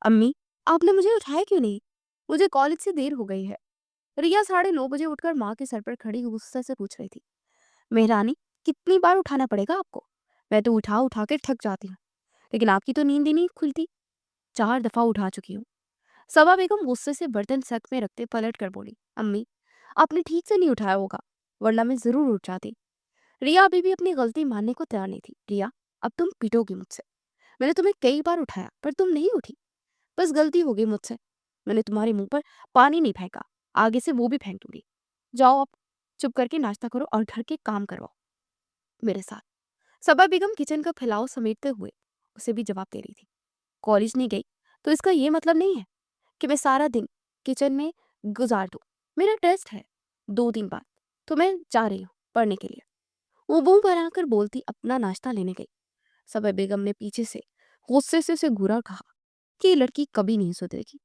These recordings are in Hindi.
अम्मी, आपने मुझे उठाया क्यों नहीं? मुझे कॉलेज से देर हो गई है। रिया 9:30 बजे उठकर माँ के सर पर खड़ी गुस्से से पूछ रही थी। मेहरानी, कितनी बार उठाना पड़ेगा आपको? मैं तो उठा उठा के थक जाती हूँ, लेकिन आपकी तो नींद ही नहीं खुलती। 4 दफा उठा चुकी हूँ। सबा बेगम गुस्से से बर्तन सक में रखते पलट कर बोली, अम्मी, आपने ठीक से नहीं उठाया होगा, वरना मैं जरूर उठ जाती। रिया अभी भी अपनी गलती मानने को तैयार नहीं थी। रिया, अब तुम पीटोगी मुझसे। मैंने तुम्हें कई बार उठाया पर तुम नहीं उठी। बस गलती हो गई मुझसे। मैंने तुम्हारे मुंह पर पानी नहीं फेंका, आगे से वो भी फेंक दूंगी। जाओ अब, चुप करके नाश्ता करो और घर के काम करवाओ मेरे साथ। सबा बेगम किचन का फैलाव समेटते हुए उसे भी जवाब दे रही थी। कॉलेज नहीं गई तो इसका ये मतलब नहीं है कि मैं सारा दिन किचन में गुजार दूं। मेरा टेस्ट है 2 दिन बाद, तो मैं जा रही हूँ पढ़ने के लिए। वो मुंह बनाकर बोलती अपना नाश्ता लेने गई। सबा बेगम ने पीछे से गुस्से से उसे घूरा और कहा कि ये लड़की कभी नहीं सुधरेगी।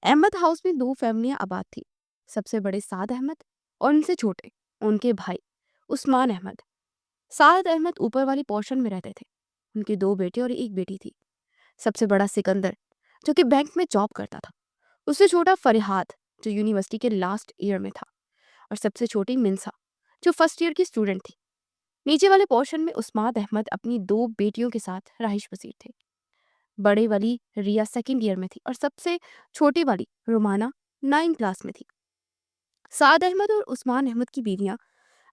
अहमद हाउस में 2 फैमिलियां आबाद थी। सबसे बड़े साद अहमद और उनसे छोटे उनके भाई उस्मान अहमद। साद अहमद ऊपर वाली पोर्शन में रहते थे। उनके 2 बेटे और एक बेटी थी। सबसे बड़ा सिकंदर, जो कि बैंक में जॉब करता था। उससे छोटा फरिहाद, जो यूनिवर्सिटी के लास्ट ईयर में था। और सबसे छोटी मिनसा, जो फर्स्ट ईयर की स्टूडेंट थी। नीचे वाले पोर्शन में उस्मान अहमद अपनी 2 बेटियों के साथ रहाइश पसीर थे। बड़े वाली रिया सेकंड ईयर में थी और सबसे छोटी वाली रुमाना 9th क्लास में थी। साद अहमद और उस्मान अहमद की बीवियां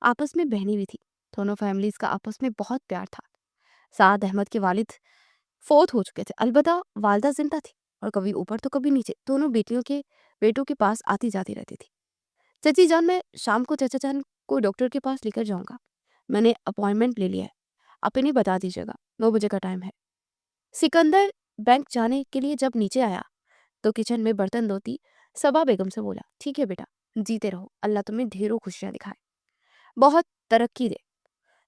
आपस में बहनी भी थी। दोनों फैमिलीज का आपस में बहुत प्यार था। साद अहमद के वालिद फोत हो चुके थे, अलबत्ता वालदा जिंदा थी और कभी ऊपर तो कभी नीचे दोनों बेटों के पास आती जाती रहती थी। चची जान, मैं शाम को चाचा जान को डॉक्टर के पास लेकर जाऊंगा। मैंने अपॉइंटमेंट ले लिया है, आप इन्हें बता दीजिएगा, 9 बजे का टाइम है। सिकंदर बैंक जाने के लिए जब नीचे आया तो किचन में बर्तन धोती सबा बेगम से बोला, ठीक है बेटा, जीते रहो, अल्लाह तुम्हें ढेरों खुशियां दिखाए, बहुत तरक्की दे।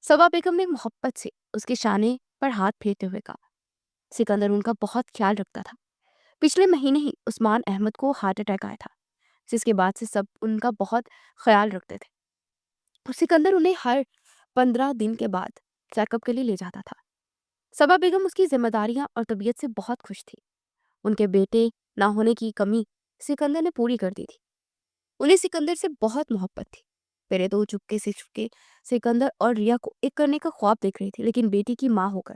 सबा बेगम ने मोहब्बत से उसके शाने पर हाथ फेरते हुए कहा। सिकंदर उनका बहुत ख्याल रखता था। पिछले महीने ही उस्मान अहमद को हार्ट अटैक आया था, जिसके बाद से सब उनका बहुत ख्याल रखते थे। और सिकंदर उन्हें हर 15 दिन के बाद चेकअप के लिए ले जाता था। सबा बेगम उसकी जिम्मेदारियां और तबीयत से बहुत खुश थी। उनके बेटे ना होने की कमी सिकंदर ने पूरी कर दी थी। उन्हें सिकंदर से बहुत मोहब्बत थी। पहले तो वो चुपके से चुपके सिकंदर और रिया को एक करने का ख्वाब देख रही थी, लेकिन बेटी की माँ होकर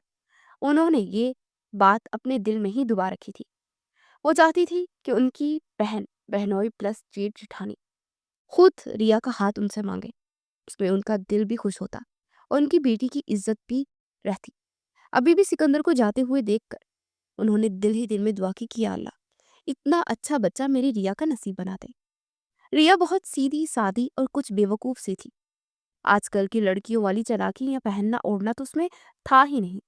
उन्होंने ये बात अपने दिल में ही दबा रखी थी। वो चाहती थी कि उनकी बहन, बहनोई प्लस जेठ जिठानी, खुद रिया का हाथ उनसे मांगे। उसमें उनका दिल भी खुश होता और उनकी बेटी की इज्जत भी रहती। अभी भी सिकंदर को जाते हुए देखकर उन्होंने दिल ही दिल में दुआ की कि या अल्लाह, इतना अच्छा बच्चा मेरी रिया का नसीब बना दे। रिया बहुत सीधी सादी और कुछ बेवकूफ सी थी। आजकल की लड़कियों वाली चालाकी या पहनना ओढ़ना तो उसमें था ही नहीं।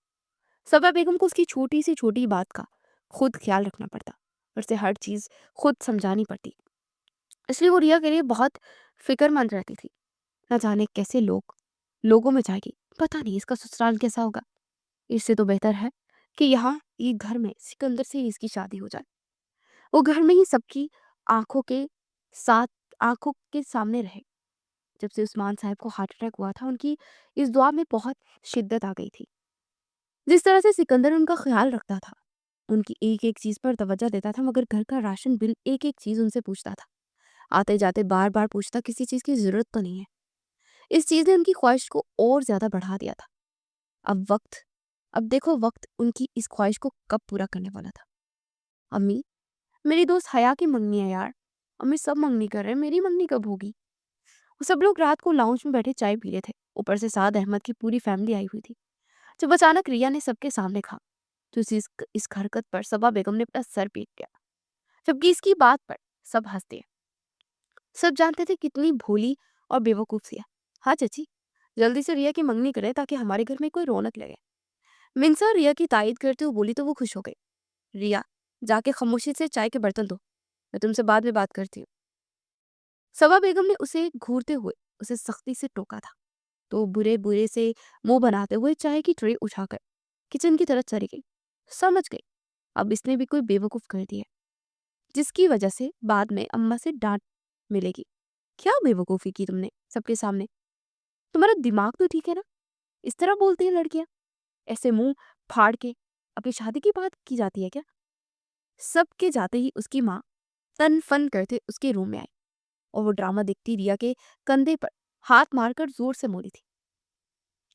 सबा बेगम को उसकी छोटी सी छोटी बात का खुद ख्याल रखना पड़ता और उसे हर चीज खुद समझानी पड़ती। इसलिए वो रिया के लिए बहुत फिक्रमंद रहती थी। न जाने कैसे लोगों में जाएगी, पता नहीं इसका ससुराल कैसा होगा। इससे तो बेहतर है कि यहाँ ये घर में सिकंदर से ही इसकी शादी हो जाए। वो घर में ही सबकी आंखों के साथ आंखों के सामने रहे। जब से उस्मान साहब को हार्ट अटैक हुआ था, उनकी इस दुआ में बहुत शिद्दत आ गई थी। जिस तरह से सिकंदर उनका ख्याल रखता था, उनकी एक एक चीज पर तवज्जो देता था, मगर घर का राशन बिल एक एक चीज उनसे पूछता था। आते जाते बार बार पूछता, किसी चीज की जरूरत तो नहीं है। इस चीज ने उनकी ख्वाहिश को और ज्यादा बढ़ा दिया था। अब देखो वक्त उनकी इस ख्वाहिश को कब पूरा करने वाला था। अम्मी, मेरी दोस्त हया की मंगनी है यार। अम्मी, सब मंगनी कर रहे हैं, मेरी मंगनी कब होगी? वो सब लोग रात को लाउंज में बैठे चाय पी रहे थे। ऊपर से साद अहमद की पूरी फैमिली आई हुई थी। जब अचानक रिया ने सबके सामने कहा तो इस हरकत पर सबा बेगम ने अपना सर पीट लिया, जबकि इसकी बात पर सब हंसते हैं। सब जानते थे कितनी भोली और बेवकूफ सी है। हाँ चाची, जल्दी से रिया की मंगनी करें ताकि हमारे घर में कोई रौनक लगे। मिनसा रिया की तायद करते हुए बोली तो वो खुश हो गई। रिया, जाके खामोशी से चाय के बर्तन धो, मैं तुमसे बाद में बात करती हूँ। सबा बेगम ने उसे घूरते हुए उसे सख्ती से टोका था, तो बुरे बुरे से मुंह बनाते हुए चाय की ट्रे उठाकर किचन की तरफ चली गई। समझ गई अब इसने भी कोई बेवकूफ कर दिया, जिसकी वजह से बाद में अम्मा से डांट मिलेगी। क्या बेवकूफी की तुमने सबके सामने? तुम्हारा दिमाग तो ठीक है ना? इस तरह बोलती है लड़कियां, ऐसे मुंह फाड़ के? अपनी शादी की बात की जाती है क्या? सबके जाते ही उसकी माँ तन फन करते उसके रूम में आई और वो ड्रामा देखती रिया के कंधे पर हाथ मारकर जोर से बोली थी।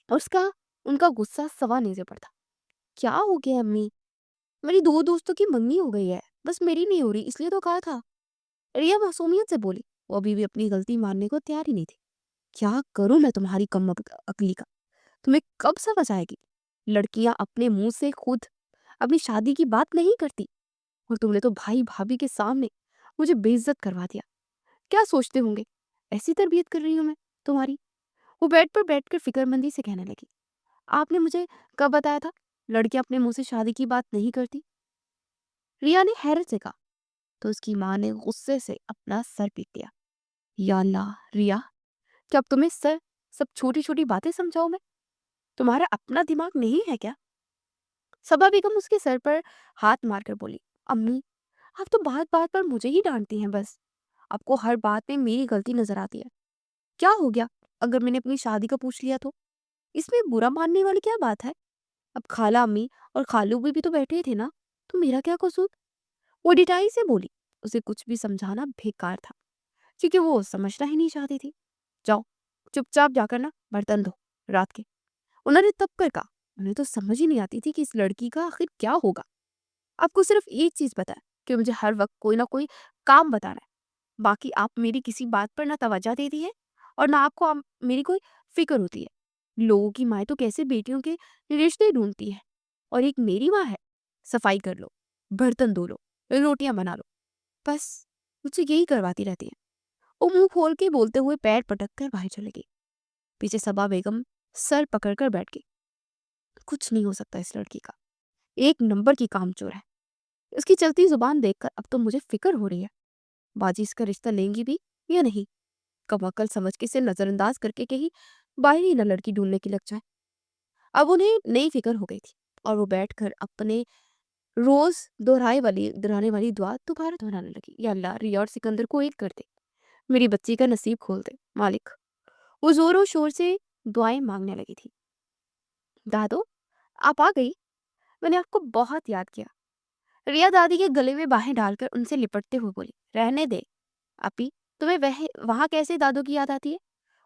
और उसका उनका गुस्सा सवा नहीं से पड़ता। क्या हो गया अम्मी? मेरी दो दोस्तों की मंगनी हो गई है, बस मेरी नहीं हो रही, इसलिए तो कहा था। रिया मासूमियत से बोली। वो अभी भी अपनी गलती मानने को तैयार ही नहीं थी। क्या करूं मैं तुम्हारी कम अकली का? तुम्हें कब समझ आएगी? लड़कियां अपने मुंह से खुद अपनी शादी की बात नहीं करती, और तुमने तो भाई भाभी के सामने मुझे बेइज्जत करवा दिया। क्या सोचते होंगे ऐसी तरबियत कर रही हूं मैं तुम्हारी? वो बेड पर बैठकर फिक्रमंदी से कहने लगी। आपने मुझे कब बताया था लड़कियां अपने मुंह से शादी की बात नहीं करती? रिया ने हैरत से कहा। तो उसकी माँ ने गुस्से से अपना सर पीट लिया। या अल्लाह रिया, क्या अब तुम्हें सर सब छोटी छोटी बातें समझाओ मैं? तुम्हारा अपना दिमाग नहीं है क्या? सबा बेगम उसके सर पर हाथ मारकर बोली। अम्मी, आप तो बात बात पर मुझे ही डांटती हैं बस। आपको हर बात में मेरी गलती नजर आती है। क्या हो गया अगर मैंने अपनी शादी का पूछ लिया तो? इसमें बुरा मानने वाली क्या बात है? अब खाला अम्मी और खालू भी तो बैठे थे ना, तो मेरा क्या कसूर? वो डिटाई से बोली। उसे कुछ भी समझाना बेकार था, क्योंकि वो समझना ही नहीं चाहती थी। जाओ, चुपचाप जाकर ना बर्तन धो रात के। उन्होंने तब कर कहा। उन्हें तो समझ ही नहीं आती थी कि इस लड़की का आखिर क्या होगा। आपको सिर्फ एक चीज पता है कि मुझे हर वक्त कोई ना कोई काम बताना है। बाकी आप मेरी किसी बात पर ना तवज्जो देती है और ना आपको मेरी कोई फिक्र होती है। लोगों की माएँ तो कैसे बेटियों के रिश्ते ढूंढती है, और एक मेरी माँ है। सफाई कर लो, बर्तन धो लो, रोटियां बना लो, बस मुझसे यही करवाती रहती है। वो मुंह खोल के बोलते हुए पैर पटक कर बाहर चले गई। पीछे सबा बेगम सर पकड़कर बैठ गई। कुछ नहीं हो सकता इस लड़की का, एक नंबर की कामचोर है। इसकी चलती जुबान देखकर अब तो मुझे फिक्र हो रही है, बाजी इसका रिश्ता लेंगी भी या नहीं। कब अकल समझ के इसे नजरअंदाज करके कहीं बाहर ही न लड़की ढूंढने की लग जाए। अब उन्हें नई फिक्र हो गई थी और वो बैठकर अपने रोज दोहराने वाली दुआ दोबारा दोहराने लगी। या अल्लाह, रिया और सिकंदर को एक कर दे, मेरी बच्ची का नसीब खोल दे मालिक। वो जोरों शोर से दुआएं मांगने लगी थी। दादो, आप आ गई? मैंने आपको बहुत याद किया। रिया दादी के गले में बाहें डालकर उनसे लिपटते हुए बोली। रहने दे अपी, तुम्हें वह वहां कैसे दादू की याद आती है?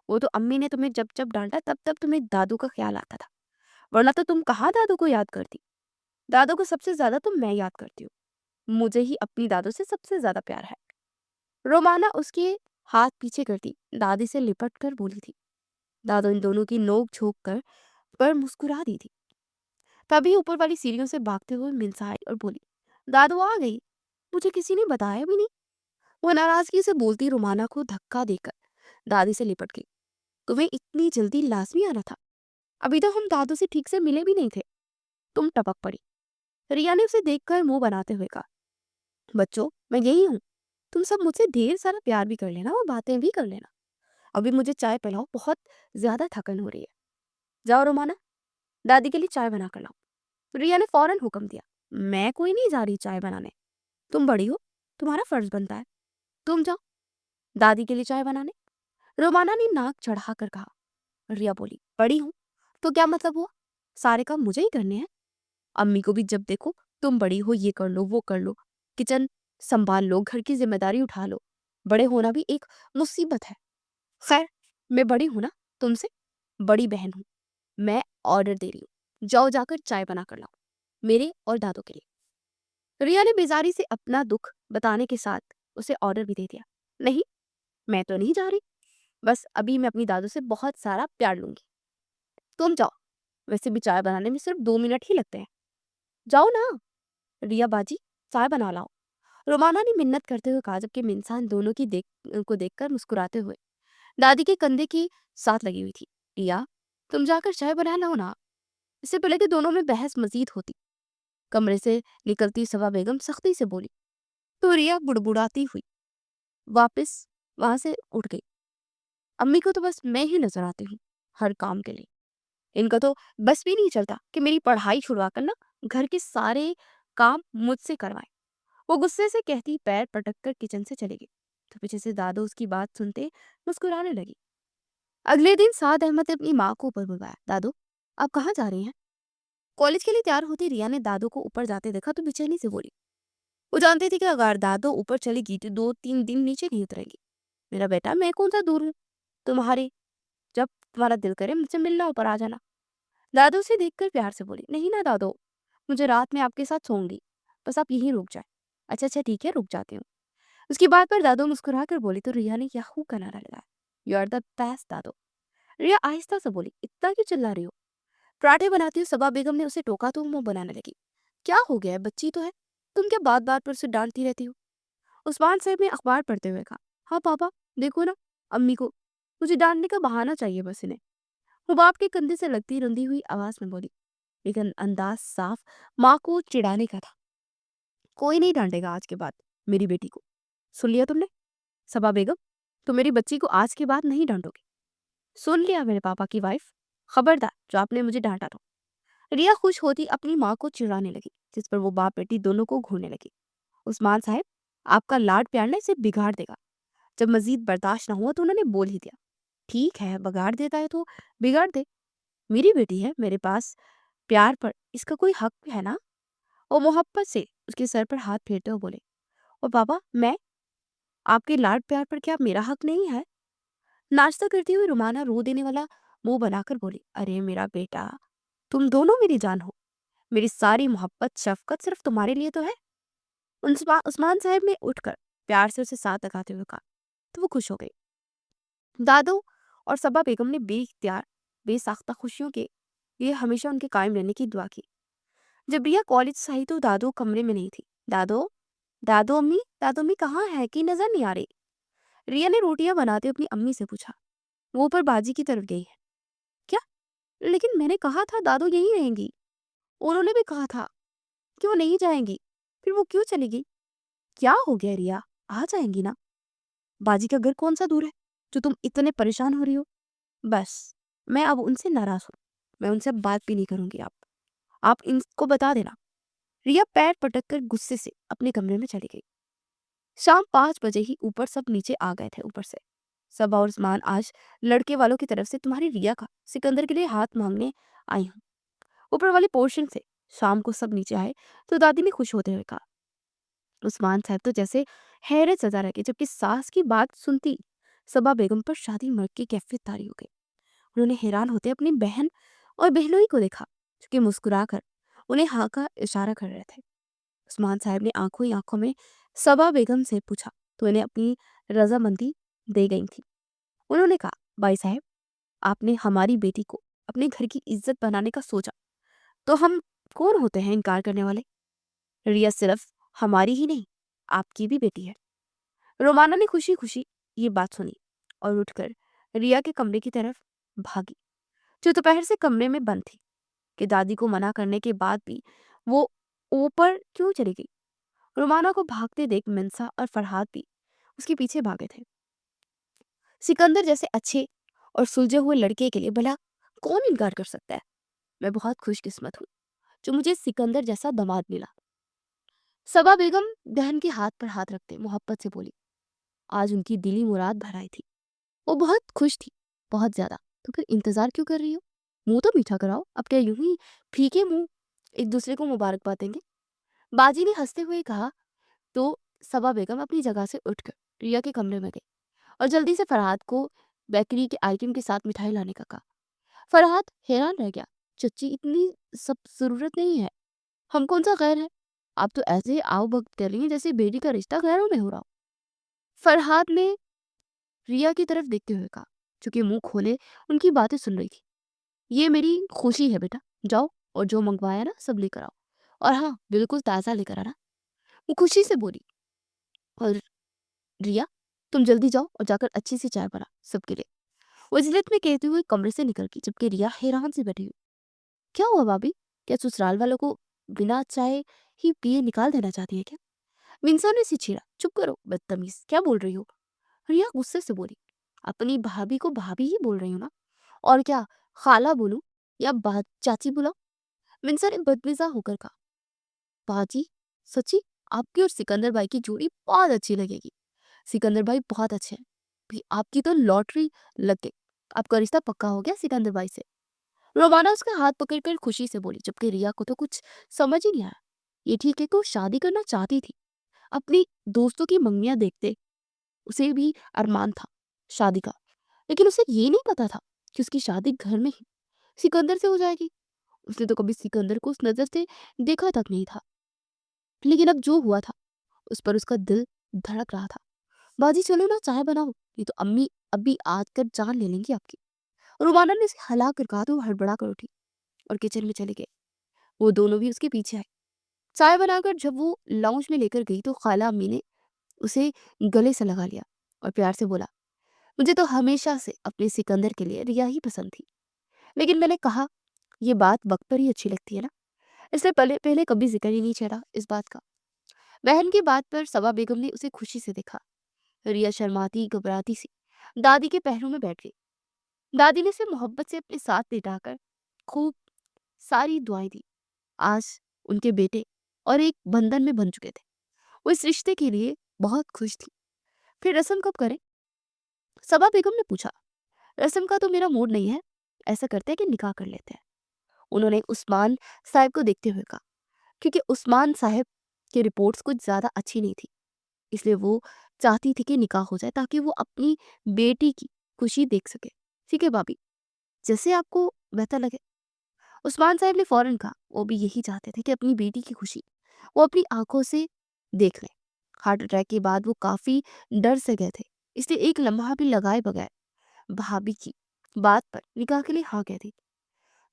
वो तो अम्मी ने तुम्हें जब जब डांटा तब तब तुम्हें दादू का ख्याल आता था, वरना तो तुम कहाँ दादू को याद करती। दादू को सबसे ज्यादा तो मैं याद करती हूँ। मुझे ही अपनी दादू से सबसे ज्यादा प्यार है। रोमाना उसके हाथ पीछे करती दादी से लिपट कर बोली थी। दादू इन दोनों की नोक झोंक कर पर मुस्कुरा दी थी। तभी ऊपर वाली सीढ़ियों से भागते हुए मिनसा आई और बोली, दादू आ गई? मुझे किसी ने बताया भी नहीं। वो नाराजगी से बोलती रोमाना को धक्का देकर दादी से लिपट गई। तुम्हें इतनी जल्दी लाजमी आना था? अभी तो हम दादू से ठीक से मिले भी नहीं थे। तुम टपक पड़ी। रिया ने उसे देखकर मुंह बनाते हुए कहा। बच्चों, मैं यही हूँ। तुम सब मुझसे ढेर सारा प्यार भी कर लेना और बातें भी कर लेना। अभी मुझे चाय पिलाओ, बहुत ज्यादा थकन हो रही है। जाओ रोमाना, दादी के लिए चाय बना कर लाओ। रिया ने फौरन हुक्म दिया। मैं कोई नहीं जा रही चाय बनाने। तुम बड़ी हो, तुम्हारा फर्ज बनता है। तुम जाओ दादी के लिए चाय बनाने। रोमाना ने नाक चढ़ा कर कहा। रिया बोली, बड़ी हूं तो क्या मतलब हुआ? सारे काम मुझे ही करने हैं। अम्मी को भी जब देखो तुम बड़ी हो, ये कर लो वो कर लो, किचन संभाल लो, घर की जिम्मेदारी उठा लो। बड़े होना भी एक मुसीबत है। खैर, मैं बड़ी हूं ना, तुमसे बड़ी बहन हूं। मैं ऑर्डर दे रही हूँ, जाओ जाकर चाय बना कर लाओ, मेरे और दादू के लिए। रिया ने बेजारी से अपना दुख बताने के साथ उसे ऑर्डर भी दे दिया। नहीं, मैं तो नहीं जा रही। बस अभी मैं अपनी दादू से बहुत सारा प्यार लूंगी। तुम जाओ, वैसे भी चाय बनाने में सिर्फ 2 मिनट ही लगते हैं। जाओ ना रिया बाजी, चाय बना लाओ। रोमाना ने मिन्नत करते हुए कहा, जबकि मिंसान दोनों की देखकर मुस्कुराते हुए दादी के कंधे की साथ लगी हुई थी। रिया, तुम जाकर चाय बना लाओ ना। इससे पहले कि दोनों में बहस मजीद होती, कमरे से निकलती सवा बेगम सख्ती से बोली। तो रिया बुड़बुड़ाती हुई वापस वहां से उठ गई। अम्मी को तो बस मैं ही नजर आती हूँ हर काम के लिए। इनका तो बस भी नहीं चलता कि मेरी पढ़ाई छुड़वा कर ना घर के सारे काम मुझसे करवाएं। वो गुस्से से कहती पैर पटक कर किचन से चली गई। तो पीछे से दादू उसकी बात सुनते मुस्कुराने लगी। अगले दिन साद अहमद ने अपनी माँ को ऊपर बुलवाया। दादू, आप कहाँ जा रही हैं? कॉलेज के लिए तैयार होती रिया ने दादू को ऊपर जाते देखा तो बेचैनी से बोली। वो जानती थी कि अगर दादो ऊपर चलेगी तो 2-3 दिन नीचे नहीं उतरेगी। मेरा बेटा, मैं कौन सा दूर हूँ तुम्हारे, जब तुम्हारा दिल करे मुझसे मिलना ऊपर आ जाना। दादो उसे देखकर प्यार से बोली, नहीं ना दादो, मुझे रात में आपके साथ सोऊंगी, बस आप यहीं रुक जाए। अच्छा अच्छा ठीक है, रुक जाती हूँ। उसकी बात पर दादो मुस्कुरा कर बोली तो रिया ने याहू का नारा लगाया। यू आर द बेस्ट दादो। रिया आहिस्ता से बोली, इतना क्यों चिल्ला रही हो? पराठे बनाती हुई सबा बेगम ने उसे टोका तो मुंह बनाने लगी। क्या हो गया है, बच्ची तो है, तुम क्या बात बात पर उसे डांटती रहती हो? उस्मान साहब ने अखबार पढ़ते हुए कहा, हाँ पापा, देखो ना, अम्मी को मुझे डांटने का बहाना चाहिए बस इन्हें। हुबाब के कंधे से लगती रंधी हुई आवाज में बोली, लेकिन अंदाज साफ माँ को चिढ़ाने का था। कोई नहीं डांटेगा आज के बाद मेरी बेटी को, सुन लिया तुमने? सबा बेगम, तो मेरी बच्ची को आज के बाद नहीं डांटोगे। सुन लिया मेरे पापा की वाइफ, खबरदार जो आपने मुझे डांटा तो। रिया खुश होती अपनी माँ को चिढ़ाने लगी, जिस पर वो बाप बेटी दोनों को घूरने लगी। उस्मान साहब, आपका लाड प्यार ना इसे बिगाड़ देगा। जब मजीद बर्दाश्त न हुआ तो उन्होंने बोल ही दिया, ठीक है, बिगाड़ देता है तो बिगाड़ दे, मेरी बेटी है, मेरे पास प्यार पर इसका कोई हक है ना। और मोहब्बत से उसके सर पर हाथ फेरते हुए बोले, और पापा, मैं आपके लाड प्यार पर क्या मेरा हक नहीं है? नाश्ता करती हुई रुमाना रो देने वाला मुंह बनाकर बोली, अरे मेरा बेटा, तुम दोनों मेरी जान हो, मेरी सारी मोहब्बत शफकत सिर्फ तुम्हारे लिए तो है। उस्मान साहब ने उठकर प्यार से उसे साथ लगाते हुए कहा, तो वो खुश हो गई। दादो और सबा बेगम ने बेइख्तियार बेसाख्ता खुशियों के लिए हमेशा उनके कायम रहने की दुआ की। जब रिया कॉलेज से आई तो दादो कमरे में नहीं थी। दादो, दादो अम्मी कहाँ है कि नजर नहीं आ रही? रिया ने रोटियां बनाते अपनी अम्मी से पूछा। वो ऊपर बाजी की तरफ गई है। क्या? लेकिन मैंने कहा था दादो यहीं रहेंगी। उन्होंने भी कहा था कि वो नहीं जाएंगी, फिर वो क्यों चली गई? क्या हो गया रिया, आ जाएंगी ना। बाजी का घर कौन सा दूर है जो तुम इतने परेशान हो रही हो? बस, मैं अब उनसे नाराज हूँ, मैं उनसे अब बात भी नहीं करूंगी। आप इनको बता देना। रिया पैर पटक कर गुस्से से अपने कमरे में चली गई। शाम 5 बजे ही ऊपर सब नीचे आ गए थे। ऊपर से सब और उस्मान, आज लड़के वालों की तरफ से तुम्हारी रिया का सिकंदर के लिए हाथ मांगने आई हूँ। ऊपर वाले पोर्शन से शाम को सब नीचे आए तो दादी ने खुश होते हुए कहा। उस्मान साहब तो जैसे हैरत सजा रह गए, जबकि सास की बात सुनती सबा बेगम पर शादी मर्द की कैफियत तारी हो गई। उन्होंने हैरान होते अपनी बहन और बहनोई को देखा, जो कि मुस्कुराकर उन्हें हाँ का इशारा कर रहे थे। उस्मान साहब ने आंखों ही आंखों में सबा बेगम से पूछा तो इन्हें अपनी रजामंदी दे गई थी। उन्होंने कहा, भाई साहब, आपने हमारी बेटी को अपने घर की इज्जत बनाने का सोचा तो हम कौन होते हैं इनकार करने वाले। रिया सिर्फ हमारी ही नहीं, आपकी भी बेटी है। रोमाना ने खुशी खुशी ये बात सुनी और उठकर रिया के कमरे की तरफ भागी, जो दोपहर से कमरे में बंद थी। कि दादी को मना करने के बाद भी वो ऊपर क्यों चली गई। रोमाना को भागते देख मिंसा और फरहाद भी उसके पीछे भागे थे। सिकंदर जैसे अच्छे और सुलझे हुए लड़के के लिए भला कौन इनकार कर सकता है। मैं बहुत खुशकिस्मत हूँ जो मुझे सिकंदर जैसा दामाद मिला। सबा बेगम बहन के हाथ पर हाथ रखते मोहब्बत से बोली। आज उनकी दिली मुराद भर आई थी। वो बहुत खुश थी, बहुत ज्यादा। तो फिर इंतजार क्यों कर रही हो? मुंह तो मीठा कराओ, अब क्या यूं ही फीके मुंह एक दूसरे को मुबारकबाद देंगे? बाजी ने हंसते हुए कहा। तो सबा बेगम अपनी जगह से उठकर रिया के कमरे में गई और जल्दी से फरहाद को बेकरी के आइटम के साथ मिठाई लाने का कहा। फरहाद हैरान रह गया। चच्ची, इतनी सब जरूरत नहीं है, हम कौन सा गैर है? आप तो ऐसे ही आओ भक्त कर रही हैं जैसे बेटी का रिश्ता गैरों में हो रहा हो। फरहाद ने रिया की तरफ देखते हुए कहा, चूंकि मुंह खोले उनकी बातें सुन रही थी। ये मेरी खुशी है बेटा, जाओ और जो मंगवाया ना सब लेकर आओ, और हाँ, बिल्कुल ताज़ा लेकर आना। वो खुशी से बोली। और रिया, तुम जल्दी जाओ और जाकर अच्छी सी चाय बना सबके लिए। वो इजलत में कहते हुए कमरे से निकल गई, जबकि रिया हैरान से बैठी हुई। क्या हुआ भाभी, क्या ससुराल वालों को बिना चाय ही पिए निकाल देना चाहती है क्या? विंसा ने इसे छेड़ा। चुप करो बदतमीज, क्या बोल रही हो? रिया गुस्से से बोली। अपनी भाभी को भाभी ही बोल रही हूँ ना, और क्या खाला बोलूं या बात चाची बुलाऊं? विंसा ने बदमिजा होकर कहा। बाजी, सच्ची आपकी और सिकंदर भाई की जोड़ी बहुत अच्छी लगेगी। सिकंदर भाई बहुत अच्छे हैं, भी आपकी तो लॉटरी लग गई। आपका रिश्ता पक्का हो गया सिकंदर भाई से। रोमाना उसका हाथ पकड़कर खुशी से बोली, जबकि रिया को तो कुछ समझ ही नहीं आया। ये ठीक है कि वो शादी करना चाहती थी, अपनी दोस्तों की मंगनियाँ देखते उसे भी अरमान था शादी का। लेकिन उसे ये नहीं पता था कि उसकी शादी घर में ही सिकंदर से हो जाएगी। उसने तो कभी सिकंदर को उस नज़र से देखा तक नहीं था। लेकिन अब जो हुआ था उस पर उसका दिल धड़क रहा था। बाजी चलो ना चाय बनाओ, नहीं तो अम्मी अभी आकर जान ले लेंगी आपकी। रुमाना ने उसे हिला कर कहा तो वो हड़बड़ा कर उठी और किचन में चले गए। वो दोनों भी उसके पीछे आए। चाय बनाकर जब वो लाउंज में लेकर गई तो खाला अम्मी ने उसे गले से लगा लिया और प्यार से बोला, मुझे तो हमेशा से अपने सिकंदर के लिए रिया ही पसंद थी। लेकिन मैंने कहा ये बात वक्त पर ही अच्छी लगती है ना, इसलिए पहले पहले कभी जिक्र ही नहीं छेड़ा इस बात का। बहन की बात पर सबा बेगम ने उसे खुशी से देखा। रिया शर्माती घबराती सी दादी के पैरों में बैठ गई। दादी ने उसे मोहब्बत से अपने साथ लिटाकर खूब सारी दुआएं दी। आज उनके बेटे और एक बंधन में बन चुके थे। वो इस रिश्ते के लिए बहुत खुश थी। फिर रस्म कब करें? सबा बेगम ने पूछा। रस्म का तो मेरा मूड नहीं है, ऐसा करते हैं कि निकाह कर लेते हैं। उन्होंने उस्मान साहब को देखते हुए कहा, क्योंकि उस्मान साहब की रिपोर्ट्स कुछ ज्यादा अच्छी नहीं थी, इसलिए वो चाहती थी कि निकाह हो जाए ताकि वो अपनी बेटी की खुशी देख सके। ठीक है भाभी, जैसे आपको बेहतर लगे। उस्मान साहब ने फौरन कहा, वो भी यही चाहते थे कि अपनी बेटी की खुशी वो अपनी आंखों से देख लें। हार्ट अटैक के बाद वो काफी डर से गए थे, इसलिए एक लम्हा भी लगाए बगैर भाभी की बात पर निकाह के लिए हाँ कह दी।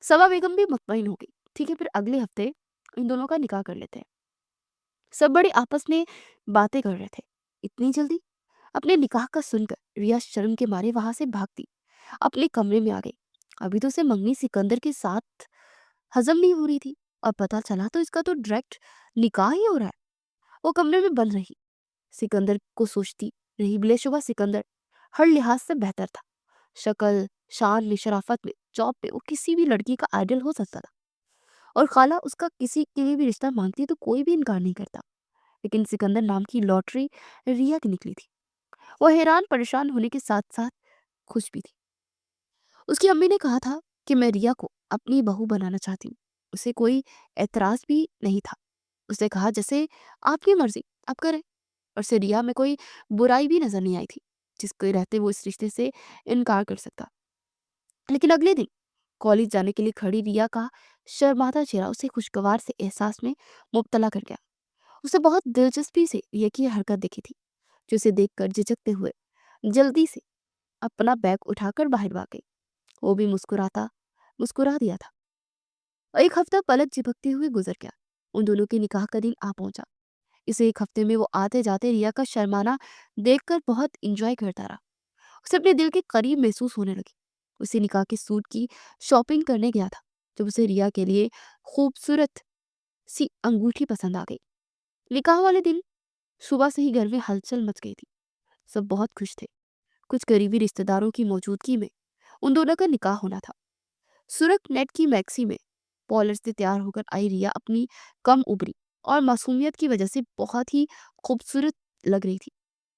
सबा बेगम भी मुतमईन हो गई। ठीक है, फिर अगले हफ्ते इन दोनों का निकाह कर लेते हैं। सब बड़े आपस में बातें कर रहे थे। इतनी जल्दी? अपने निकाह का सुनकर रिया शर्म के मारे वहां से भागती अपने कमरे में आ गई। अभी तो उसे मंगनी सिकंदर के साथ हजम नहीं हो रही थी और पता चला तो इसका तो डायरेक्ट निकाह ही हो रहा है। वो कमरे में बंद रही, सिकंदर को सोचती रही। बिलेशुबा सिकंदर हर लिहाज से बेहतर था। शक्ल, शान में, शराफत में, जॉब पे वो किसी भी लड़की का आइडल हो सकता था। और खाला उसका किसी के लिए भी रिश्ता मांगती तो कोई भी इनकार नहीं करता। लेकिन सिकंदर नाम की लॉटरी रिया की निकली थी। वो हैरान परेशान होने के साथ साथ खुश भी थी। उसकी अम्मी ने कहा था कि मैं रिया को अपनी बहू बनाना चाहती हूँ। उसे कोई एतराज भी नहीं था। उसने कहा जैसे आपकी मर्जी, आप करें। और उसे रिया में कोई बुराई भी नजर नहीं आई थी जिसके रहते वो इस रिश्ते से इनकार कर सकता। लेकिन अगले दिन कॉलेज जाने के लिए खड़ी रिया का शर्माता चेहरा उसे खुशगवार से एहसास में मुब्तला कर गया। उसे बहुत दिलचस्पी से रिया की हरकत देखी थी, जो उसे देखकर झिझकते हुए जल्दी से अपना बैग उठाकर बाहर भाग गई। वो भी मुस्कुरा दिया था। और एक हफ्ता पलक झपकते हुए गुजर गया। उन दोनों के निकाह का दिन आ पहुंचा। इस एक हफ्ते में वो आते जाते रिया का शर्माना देखकर बहुत इंजॉय करता रहा। उसे अपने दिल के करीब महसूस होने लगी। उसे निकाह के सूट की शॉपिंग करने गया था जब उसे रिया के लिए खूबसूरत सी अंगूठी पसंद आ गई। निकाह वाले दिन सुबह से ही घर में हलचल मच गई थी। सब बहुत खुश थे। कुछ करीबी रिश्तेदारों की मौजूदगी में उन दोनों का निकाह होना था। सुरख नेट की मैक्सी में पॉलर से तैयार होकर आई रिया अपनी कम उबरी और मासूमियत की वजह से बहुत ही खूबसूरत लग रही थी।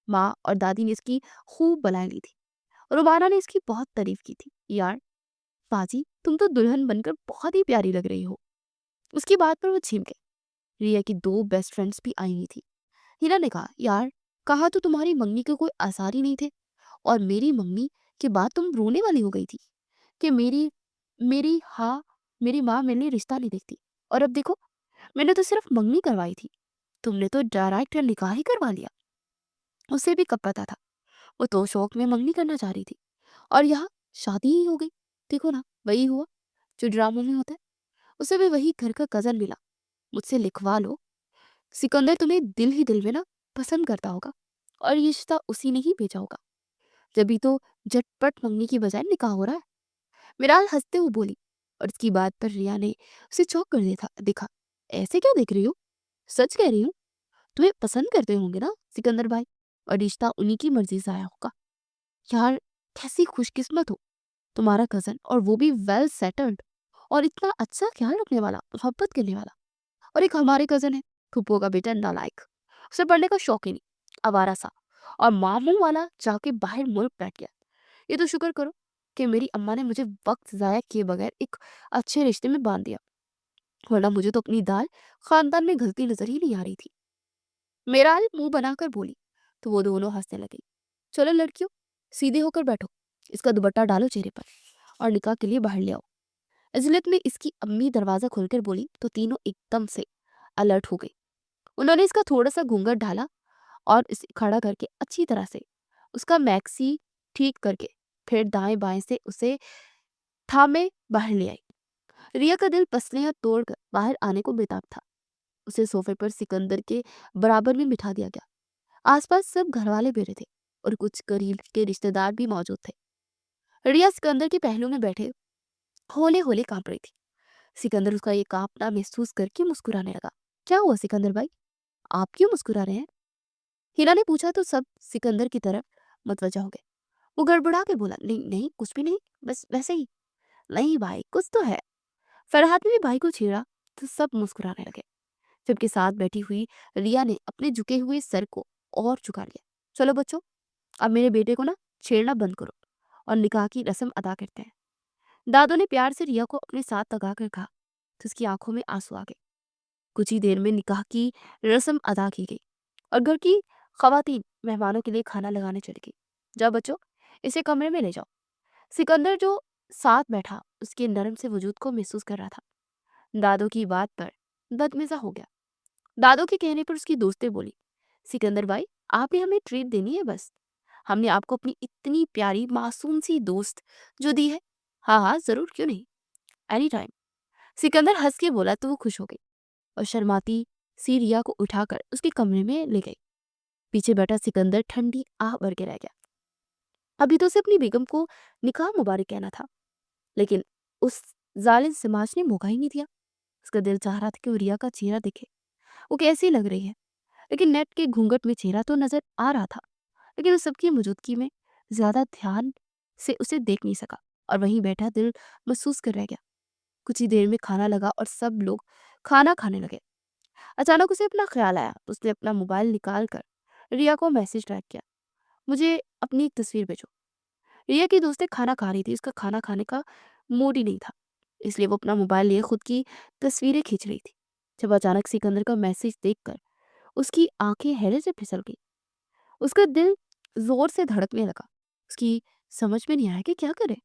माँ और दादी ने इसकी खूब बधाई ली थी। रुबाना ने इसकी बहुत तारीफ की थी। यार पाजी, तुम तो दुल्हन बनकर बहुत ही प्यारी लग रही हो। उसकी बात पर वो छिप गए। रिया की दो बेस्ट फ्रेंड्स भी आई हुई थी। हिना ने कहा, यार कहा तो तुम्हारी मंगनी के कोई आसार ही नहीं थे, और मेरी मंगनी के बाद तुम रोने वाली हो गई थी कि मेरी मेरी हाँ मेरी माँ मेरे लिए रिश्ता नहीं देखती। और अब देखो, मैंने तो सिर्फ मंगनी करवाई थी, तुमने तो डायरेक्ट निकाह ही करवा लिया। उसे भी कब पता था? वो तो शौक में मंगनी करना चाह रही थी और यहाँ शादी ही हो गई। देखो ना, वही हुआ जो ड्रामों में होता है। उसे भी वही घर का कजन मिला। मुझसे लिखवा लो, सिकंदर तुम्हें दिल ही दिल में ना पसंद करता होगा और ये रिश्ता उसी ने ही भेजा होगा। जभी तो झटपट मंगनी की बजाय निकाह हो रहा है। मिराल हंसते हुए बोली। और इसकी बात पर रिया ने उसे चौंक कर देखा। ऐसे क्यों देख रही हो? सच कह रही हूँ, तुम्हें पसंद करते होंगे ना सिकंदर भाई, और रिश्ता उन्हीं की मर्जी से आया होगा। यार कैसी खुशकिस्मत हो, तुम्हारा कजन और वो भी वेल सेटल्ड और इतना अच्छा ख्याल रखने वाला, मोहब्बत करने वाला। और एक हमारे कजन है, फूफो का बेटा नालायक, उसे पढ़ने का शौक ही नहीं, आवारा सा, और मामू वाला जाके बाहर मुल्क बैठ गया। ये तो शुक्र करो कि मेरी अम्मा ने मुझे वक्त जाया किए बगैर एक अच्छे रिश्ते में बांध दिया, वरना मुझे तो अपनी दाल खानदान में गलती नजर ही नहीं आ रही थी। मेराल मुंह बनाकर बोली। तो वो दोनों हंसने लगी। चलो लड़कियों, सीधे होकर बैठो, इसका दुपट्टा डालो चेहरे पर और निकाह के लिए बाहर ले आओ। इजलत में इसकी अम्मी दरवाजा खोलकर बोली तो तीनों एकदम से अलर्ट हो गई। उन्होंने इसका थोड़ा सा घूंघट ढाला और इसे खड़ा करके अच्छी तरह से उसका मैक्सी ठीक करके फिर दाएं बाएं से उसे थामे बाहर ले आई। रिया का दिल पसलियां तोड़कर बाहर आने को बेताब था। उसे सोफे पर सिकंदर के बराबर में बिठा दिया गया। आसपास सब घरवाले बैठे थे और कुछ करीब के रिश्तेदार भी मौजूद थे। रिया सिकंदर के पहलू में बैठे होले होले कांप रही थी। सिकंदर उसका ये कांपना महसूस करके मुस्कुराने लगा। क्या हुआ सिकंदर भाई, आप क्यों मुस्कुरा रहे हैं? हिना ने पूछा तो सब सिकंदर की तरफ मतवजा हो गए। वो गड़बड़ा के बोला, नहीं नहीं कुछ भी नहीं, बस वैसे ही। नहीं भाई कुछ तो है। फरहाद ने भी भाई को छेड़ा तो सब मुस्कुराने लगे। सबके साथ बैठी हुई रिया ने अपने झुके हुए सर को और झुका लिया। चलो बच्चों, अब मेरे बेटे को ना छेड़ना बंद करो और निकाह की रस्म अदा करते हैं। दादू ने प्यार से रिया को अपने साथ लगा कर कहा तो उसकी आंखों में आंसू आ गए। कुछ ही देर में निकाह की रस्म अदा की गई और घर की खवातीन मेहमानों के लिए खाना लगाने चली गई। जाओ बच्चों, इसे कमरे में ले जाओ। सिकंदर जो साथ बैठा उसके नरम से वजूद को महसूस कर रहा था। दादू की बात पर बदमिजा हो गया। दादू के कहने पर उसकी दोस्तें बोली, सिकंदर भाई आपने हमें ट्रीट देनी है बस। हमने आपको अपनी इतनी प्यारी मासूम सी दोस्त जो दी है। हाँ हाँ जरूर, क्यों नहीं, एनी टाइम। सिकंदर हंस के बोला तो वो खुश हो गई और शर्माती सी रिया को उठाकर उसके कमरे में ले गई। पीछे बैठा सिकंदर ठंडी आह भर के रह गया। अभी तो उसे अपनी बेगम को निकाह मुबारक कहना था, लेकिन उस जालिम समाज ने मौका ही नहीं दिया। उसका दिल चाह रहा था कि वो रिया का चेहरा दिखे, वो कैसी लग रही है। लेकिन नेट के घूंघट में चेहरा तो नजर आ रहा था, लेकिन उस सबकी मौजूदगी में ज्यादा ध्यान से उसे देख नहीं सका और वहीं बैठा दिल महसूस कर रह गया। कुछ ही देर में खाना लगा और सब लोग खाना खाने लगे। अचानक उसे अपना ख्याल आया तो उसने अपना मोबाइल निकाल कर रिया को मैसेज टाइप किया, मुझे अपनी एक तस्वीर भेजो। रिया की दोस्तें खाना खा रही थी, उसका खाना खाने का मूड ही नहीं था, इसलिए वो अपना मोबाइल लिए खुद की तस्वीरें खींच रही थी। जब अचानक सिकंदर का मैसेज देखकर उसकी आंखें हैरत से फिसल गई। उसका दिल जोर से धड़कने लगा। उसकी समझ में नहीं आया कि क्या करे।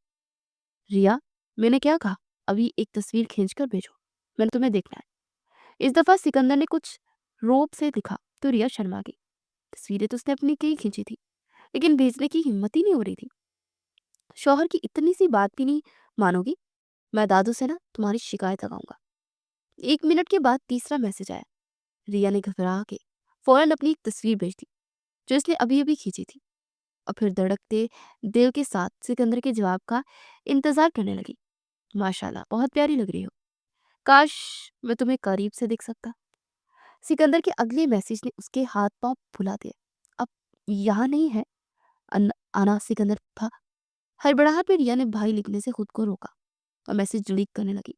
रिया, मैंने क्या कहा? अभी एक तस्वीर खींच कर भेजो, मैंने तुम्हें देखना है। इस दफा सिकंदर ने कुछ रोब से दिखा तो रिया शर्मा गई। तस्वीरें तो उसने अपनी कई खींची थी, लेकिन भेजने की हिम्मत ही नहीं हो रही थी। शौहर की इतनी सी बात भी नहीं मानोगी? मैं दादू से ना तुम्हारी शिकायत लगाऊंगा। 1 मिनट के बाद तीसरा मैसेज आया। रिया ने घबरा के फौरन अपनी एक तस्वीर भेज दी जो इसने अभी अभी खींची थी और फिर धड़कते दिल के साथ सिकंदर के जवाब का इंतजार करने लगी। माशाल्लाह बहुत प्यारी लग रही हो, काश मैं तुम्हें करीब से देख सकता। सिकंदर के अगले मैसेज ने उसके हाथ पांव फुला दिए। अब यहाँ नहीं है, आना सिकंदर था। हड़बड़ाहट में रिया ने भाई लिखने से खुद को रोका और मैसेज डिलीट करने लगी।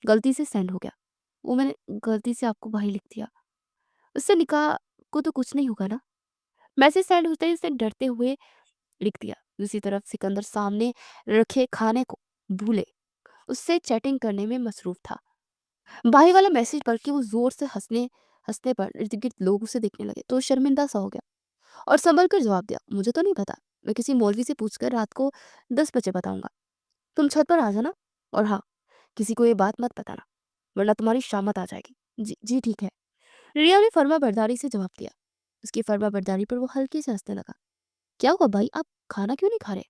गलती से सेंड हो गया, वो मैंने गलती से आपको भाई लिख दिया। उससे निकाह को तो कुछ नहीं होगा ना? मैसेज सेंड होते ही उसने डरते हुए लिख दिया। दूसरी तरफ सिकंदर सामने रखे खाने को भूले उससे चैटिंग करने में मसरूफ था। भाई वाला मैसेज पढ़ के वो जोर से हंसने हंसने पर इर्द गिर्द लोग उसे देखने लगे तो शर्मिंदा सा हो गया और संभल कर जवाब दिया, मुझे तो नहीं पता, मैं किसी मौलवी से पूछकर रात को 10 बजे बताऊंगा। तुम छत पर आ जाना और हाँ, किसी को ये बात मत बताना वरना तुम्हारी शामत आ जाएगी। जी जी ठीक है, रिया ने फर्मा बरदारी से जवाब दिया। उसकी फर्मा बरदारी पर वो हल्के से हंसने लगा। क्या हुआ भाई, आप खाना क्यों नहीं खा रहे?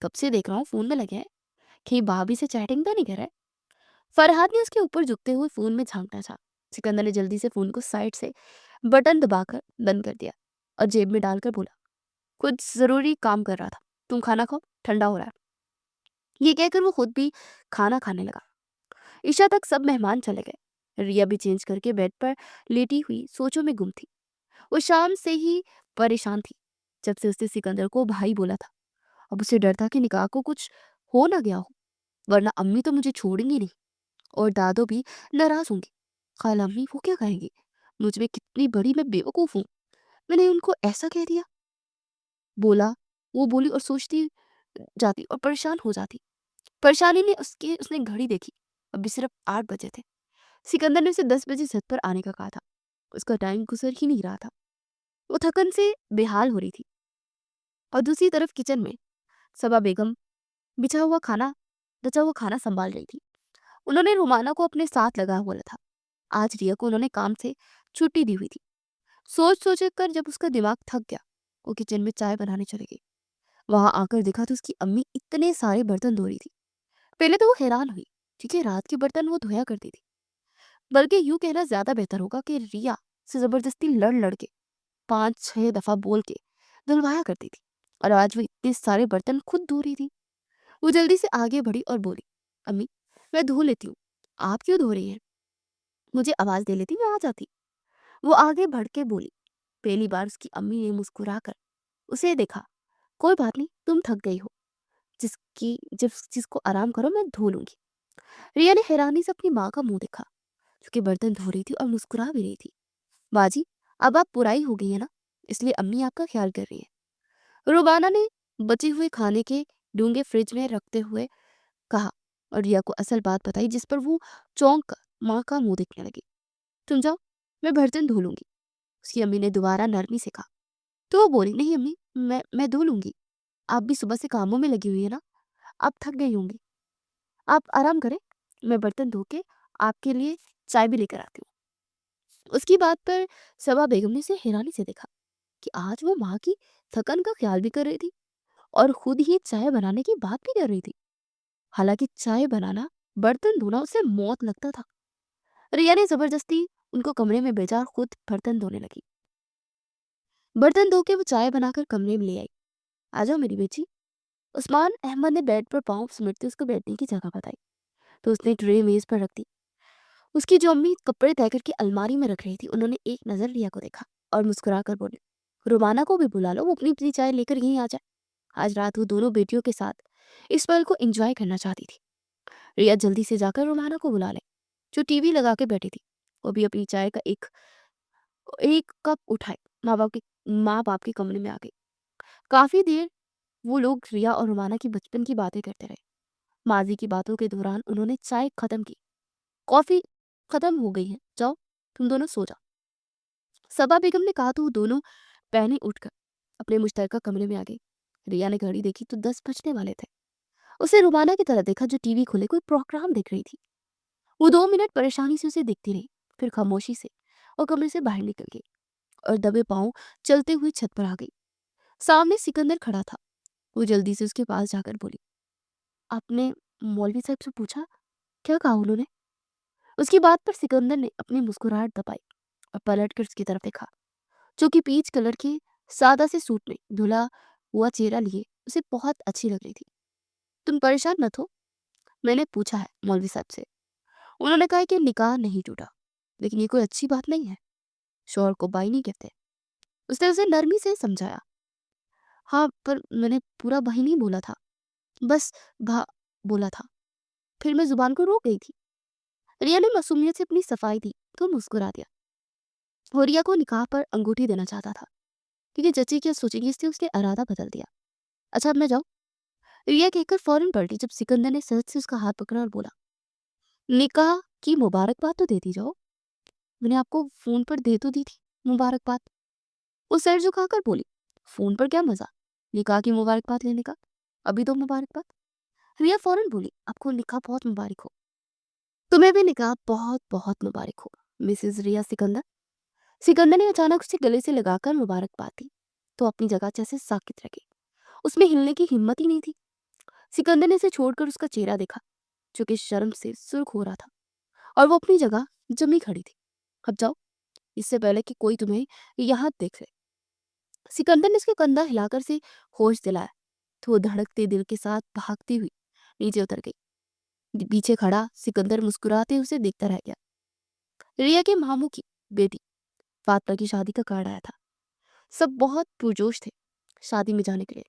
कब से देख रहा हूँ फोन में लगे हैं, कहीं भाभी से चैटिंग तो नहीं कर रहे? फरहाद ने उसके ऊपर झुकते हुए फोन में झांकना चाहा। सिकंदर ने जल्दी से फोन को साइड से बटन दबाकर बंद कर दिया और जेब में डालकर बोला, कुछ जरूरी काम कर रहा था, तुम खाना खाओ, ठंडा हो रहा है। ये कहकर वो खुद भी खाना खाने लगा। ईशा तक सब मेहमान चले गए। रिया भी चेंज करके बेड पर लेटी हुई सोचों में गुम थी। वो शाम से ही परेशान थी, जब से उसने सिकंदर को भाई बोला था। अब उसे डर था कि निकाह को कुछ हो ना गया हो, वरना अम्मी तो मुझे छोड़ेंगी नहीं और दादो भी नाराज होंगी। खाला अम्मी वो क्या कहेंगी, मुझ में कितनी बड़ी मैं बेवकूफ हूँ, मैंने उनको ऐसा कह दिया। बोला वो बोली और सोचती जाती और परेशान हो जाती। परेशानी ने उसने घड़ी देखी, अभी सिर्फ 8 बजे थे। सिकंदर ने उसे 10 बजे छत पर आने का कहा था, उसका टाइम गुजर ही नहीं रहा था। वो थकन से बेहाल हो रही थी। और दूसरी तरफ किचन में सबा बेगम बिछा हुआ खाना बचा हुआ खाना संभाल रही थी। उन्होंने रुमाना को अपने साथ लगा हुआ था। आज रिया को उन्होंने काम से छुट्टी दी हुई थी। सोच सोच कर जब उसका दिमाग थक गया, वो किचन में चाय बनाने चली गई। वहां आकर देखा तो उसकी अम्मी इतने सारे बर्तन धो रही थी। पहले तो वो हैरान हुई, क्योंकि रात के बर्तन वो धोया करती थी। बल्कि यूं कहना ज्यादा बेहतर होगा कि रिया से जबरदस्ती लड़ लड़ के 5-6 दफा बोल के धुलवाया करती थी। और आज वो इतने सारे बर्तन खुद धो रही थी। वो जल्दी से आगे बढ़ी और बोली, अम्मी, मैं धो लेती हूँ, आप क्यों धो रही हैं? मुझे आवाज दे लेती, मैं आ जाती। वो आगे बढ़ के बोली। पहली बार उसकी अम्मी ने मुस्कुराकर उसे देखा। कोई बात नहीं, तुम थक गई हो, जिस चीज को आराम करो, मैं धो लूंगी। रिया ने हैरानी से अपनी माँ का मुंह देखा, जो कि बर्तन धो रही थी और मुस्कुरा भी रही थी। बाजी, अब आप बुराई हो गई है ना, इसलिए अम्मी आपका ख्याल कर रही है, रुबाना ने बचे हुए खाने के डूंगे फ्रिज में रखते हुए कहा। और रिया को असल बात बताई, जिस पर वो चौंक कर माँ का मुंह देखने लगी। तुम जाओ, मैं बर्तन धो लूंगी, उसकी अम्मी ने दोबारा नरमी से कहा। तो वो बोली, नहीं अम्मी, मैं धो लूंगी, आप भी सुबह से कामों में लगी हुई है ना, आप थक गई होंगी, आप आराम करें, मैं बर्तन धो के आपके लिए चाय भी लेकर आती हूँ। उसकी बात पर सबा बेगम ने उसे हैरानी से देखा कि आज वो माँ की थकन का ख्याल भी कर रही थी और खुद ही चाय बनाने की बात भी कर रही थी। हालांकि चाय बनाना, बर्तन धोना उसे मौत लगता था। रिया ने जबरदस्ती उनको कमरे में भेजा और खुद बर्तन धोने लगी। बर्तन धो के वो चाय बनाकर कमरे में ले आई। आ जाओ मेरी बेटी। उस्मान अहमद ने बेड पर पाँव समेटते उसको बैठने की जगह बताई, तो उसने ट्रे मेज पर रख दी। उसकी जो अम्मी कपड़े तय करके अलमारी में रख रही थी, उन्होंने एक नजर रिया को देखा और मुस्कुरा कर बोले, रुमाना को भी बुला लो, वो अपनी अपनी चाय लेकर यहीं आ जाए। आज रात वो दोनों बेटियों के साथ इस पल को एंजॉय करना चाहती थी। रिया जल्दी से जाकर रुमाना को बुला ले, जो टीवी लगा के बैठी थी। वो भी अपनी चाय का एक एक कप उठाए माँ बाप के कमरे में आ गई। काफी देर वो लोग रिया और रुमाना की बचपन की बातें करते रहे। माजी की बातों के दौरान उन्होंने चाय खत्म की। कॉफी खत्म हो गई है, जाओ तुम दोनों सो जाओ, सबा बेगम ने कहा। तो वो दोनों पहने उठकर अपने मुश्तरका कमरे में आ गई। रिया ने घड़ी देखी तो 10 बजने वाले थे। उसे रुमाना की तरह देखा, जो टीवी खोले कोई प्रोग्राम देख रही थी। वो 2 मिनट परेशानी से उसे देखती रही, फिर खामोशी से और कमरे से बाहर निकल गई और दबे पांव चलते हुए छत पर आ गई। सामने सिकंदर खड़ा था। वो जल्दी से उसके पास जाकर बोली, आपने मौलवी साहब से पूछा, क्या कहा उन्होंने? उसकी बात पर सिकंदर ने अपनी मुस्कुराहट दबाई और पलटकर उसकी तरफ देखा, जो कि पीच कलर के सादा से सूट में धुला हुआ चेहरा लिए उसे बहुत अच्छी लग रही थी। तुम परेशान मत हो, मैंने पूछा है मौलवी साहब से, उन्होंने कहा है कि निकाह नहीं टूटा, लेकिन ये कोई अच्छी बात नहीं है, शौहर को बाई नहीं कहते। उसने उसे नरमी से समझाया। हाँ, पर मैंने पूरा बाई नहीं बोला था, बस भा बोला था, फिर मैं जुबान को रोक गई थी। रिया ने मासूमियत से अपनी सफाई दी तो मुस्कुरा दिया। वो रिया को निकाह पर अंगूठी देना चाहता था, क्योंकि जची क्या सोचेगी, इसलिए उसने इरादा बदल दिया। अच्छा, अब मैं जाऊं? रिया कहकर फौरन पलटी, जब सिकंदर ने सहज से उसका हाथ पकड़ा और बोला, निकाह की मुबारकबाद तो दे दी जाओ, मैंने आपको फोन पर दे तो दी थी मुबारकबाद। वो सर झुकाकर बोली, फोन पर क्या मजा निकाह की मुबारकबाद लेने का, अभी दो मुबारकबाद। रिया फौरन बोली, आपको निकाह बहुत मुबारक हो। तुम्हें भी निकाह बहुत बहुत मुबारक हो, मिसेज रिया सिकंदर। सिकंदर ने अचानक उसे गले से लगाकर मुबारकबाद दी, तो अपनी जगह जैसे साकित रह गई। उसमें हिलने की हिम्मत ही नहीं थी। सिकंदर ने इसे छोड़कर उसका चेहरा देखा, जो कि शर्म से सुर्ख हो रहा था, और वो अपनी जगह जमी खड़ी थी। अब जाओ, इससे पहले कि कोई तुम्हें यहाँ देख ले। सिकंदर ने उसके कंधा हिलाकर से होश दिलाया, तो वो धड़कते दिल के साथ भागती हुई नीचे उतर गई। पीछे खड़ा सिकंदर मुस्कुराते उसे देखता रह गया। रिया के मामू की बेटी फातिमा की शादी का कार्ड आया था। सब बहुत पुरजोश थे शादी में जाने के लिए।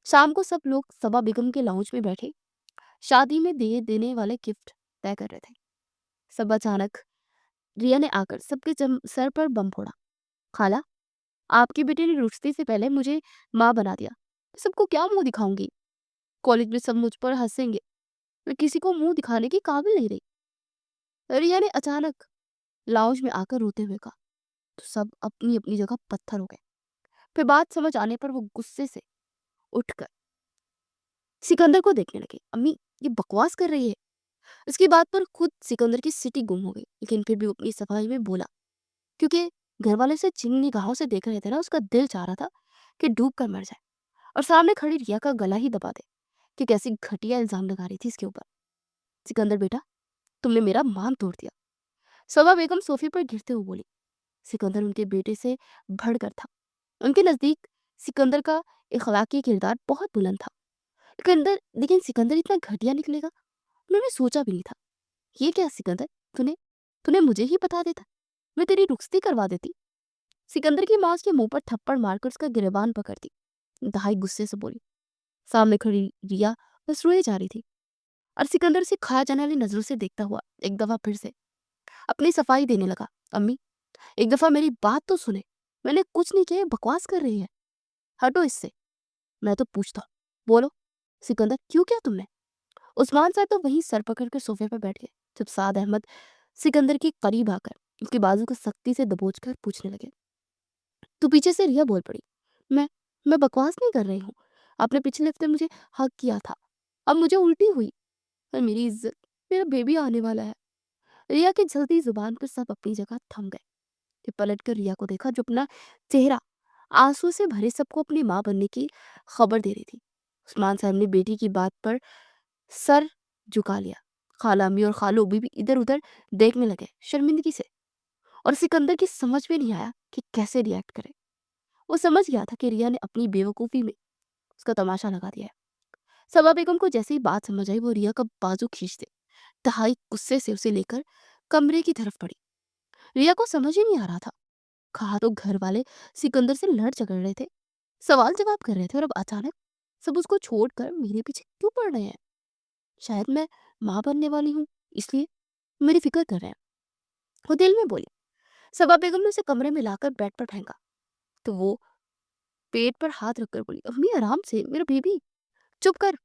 शाम को सब लोग सबा बेगम के लाउंज में बैठे शादी में दे देने वाले गिफ्ट तय कर रहे थे। सब अचानक रिया ने आकर सबके सर पर बम फोड़ा। खाला, आपके बेटे ने रुश्ते से पहले मुझे माँ बना दिया, मैं सबको क्या मुंह दिखाऊंगी? कॉलेज में सब मुझ पर हंसेंगे, मैं किसी को मुंह दिखाने की काबिल नहीं रही। रिया ने अचानक लाउंज में आकर रोते हुए कहा, तो सब अपनी अपनी जगह पत्थर हो गए। फिर बात समझ आने पर वो गुस्से से उठकर सिकंदर को देखने लगे। अम्मी, ये बकवास कर रही है। इसकी बात पर खुद सिकंदर की सिटी गुम हो गई, लेकिन फिर भी वो अपनी सफाई में बोला, क्योंकि घर वाले उसे जिन निगाहों से देख रहे थे ना, उसका दिल चाह रहा था कि डूब कर मर जाए और सामने खड़ी रिया का गला ही दबा दे कि कैसी घटिया इल्जाम लगा रही थी इसके ऊपर। सिकंदर बेटा, तुमने मेरा मान तोड़ दिया। सवा बेगम सोफे पर गिरते हुए बोली। सिकंदर उनके बेटे से भड़कर था। उनके नजदीक सिकंदर का इखलाकी किरदार बहुत बुलंद था। लेकिन सिकंदर इतना घटिया निकलेगा उन्होंने सोचा भी नहीं था। ये क्या सिकंदर, तूने तूने मुझे ही बता देता, मैं तेरी रुखसती करवा देती। सिकंदर की माँ उसके मुंह पर थप्पड़ मारकर उसका गिरेबान पकड़ती। दहाई गुस्से से बोली। सामने खड़ी रिया बस रोए जा रही थी और सिकंदर से खाया जाने वाली नजरों से देखता हुआ एक दफा फिर से अपनी सफाई देने लगा। अम्मी, एक दफा मेरी बात तो सुने। मैंने कुछ नहीं किया, ये बकवास कर रही है। हटो इससे। मैं तो पूछता हूँ, बोलो सिकंदर, क्यों किया तुमने? उस्मान साहब तो वहीं सर पकड़ कर सोफे पर बैठ गए, जब साद अहमद सिकंदर के करीब आकर उसके बाजू को सख्ती से दबोच कर पूछने लगे। तो पीछे से रिया बोल पड़ी। मैं मैं बकवास नहीं कर रही हूँ। आपने पिछले हफ्ते मुझे हक किया था, अब मुझे उल्टी हुई और मेरी इज्जत, मेरा बेबी आने वाला है। रिया की जल्दी जुबान पर सब अपनी जगह थम गए। फिर पलट कर रिया को देखा, जो अपना चेहरा आंसू से भरे सबको अपनी माँ बनने की खबर दे रही थी। उस्मान साहब ने बेटी की बात पर सर झुका लिया। खाला अम्मी और खालू भी इधर उधर देखने लगे शर्मिंदगी से, और सिकंदर की समझ में नहीं आया कि कैसे रिएक्ट करे। वो समझ गया था कि रिया ने अपनी बेवकूफ़ी में उसका तमाशा लगा दिया है। सबा बेगम को जैसे ही बात समझ आई, वो रिया का बाजू खींचते तहाई गुस्से से उसे लेकर कमरे की तरफ बढ़ी। रिया को समझ ही नहीं आ रहा था, कहा तो घर वाले सिकंदर से लड़ झगड़ रहे थे, सवाल जवाब कर रहे थे, और अब अचानक सब उसको छोड़कर मेरे पीछे क्यों पड़ रहे हैं? शायद मैं माँ बनने वाली हूँ, इसलिए मेरी फिक्र कर रहे हैं। वो दिल में बोली। सबा बेगम ने उसे कमरे में लाकर बेड पर फेंका, तो वो पेट पर हाथ रखकर बोली, अम्मी आराम से, मेरा बेबी। चुप कर।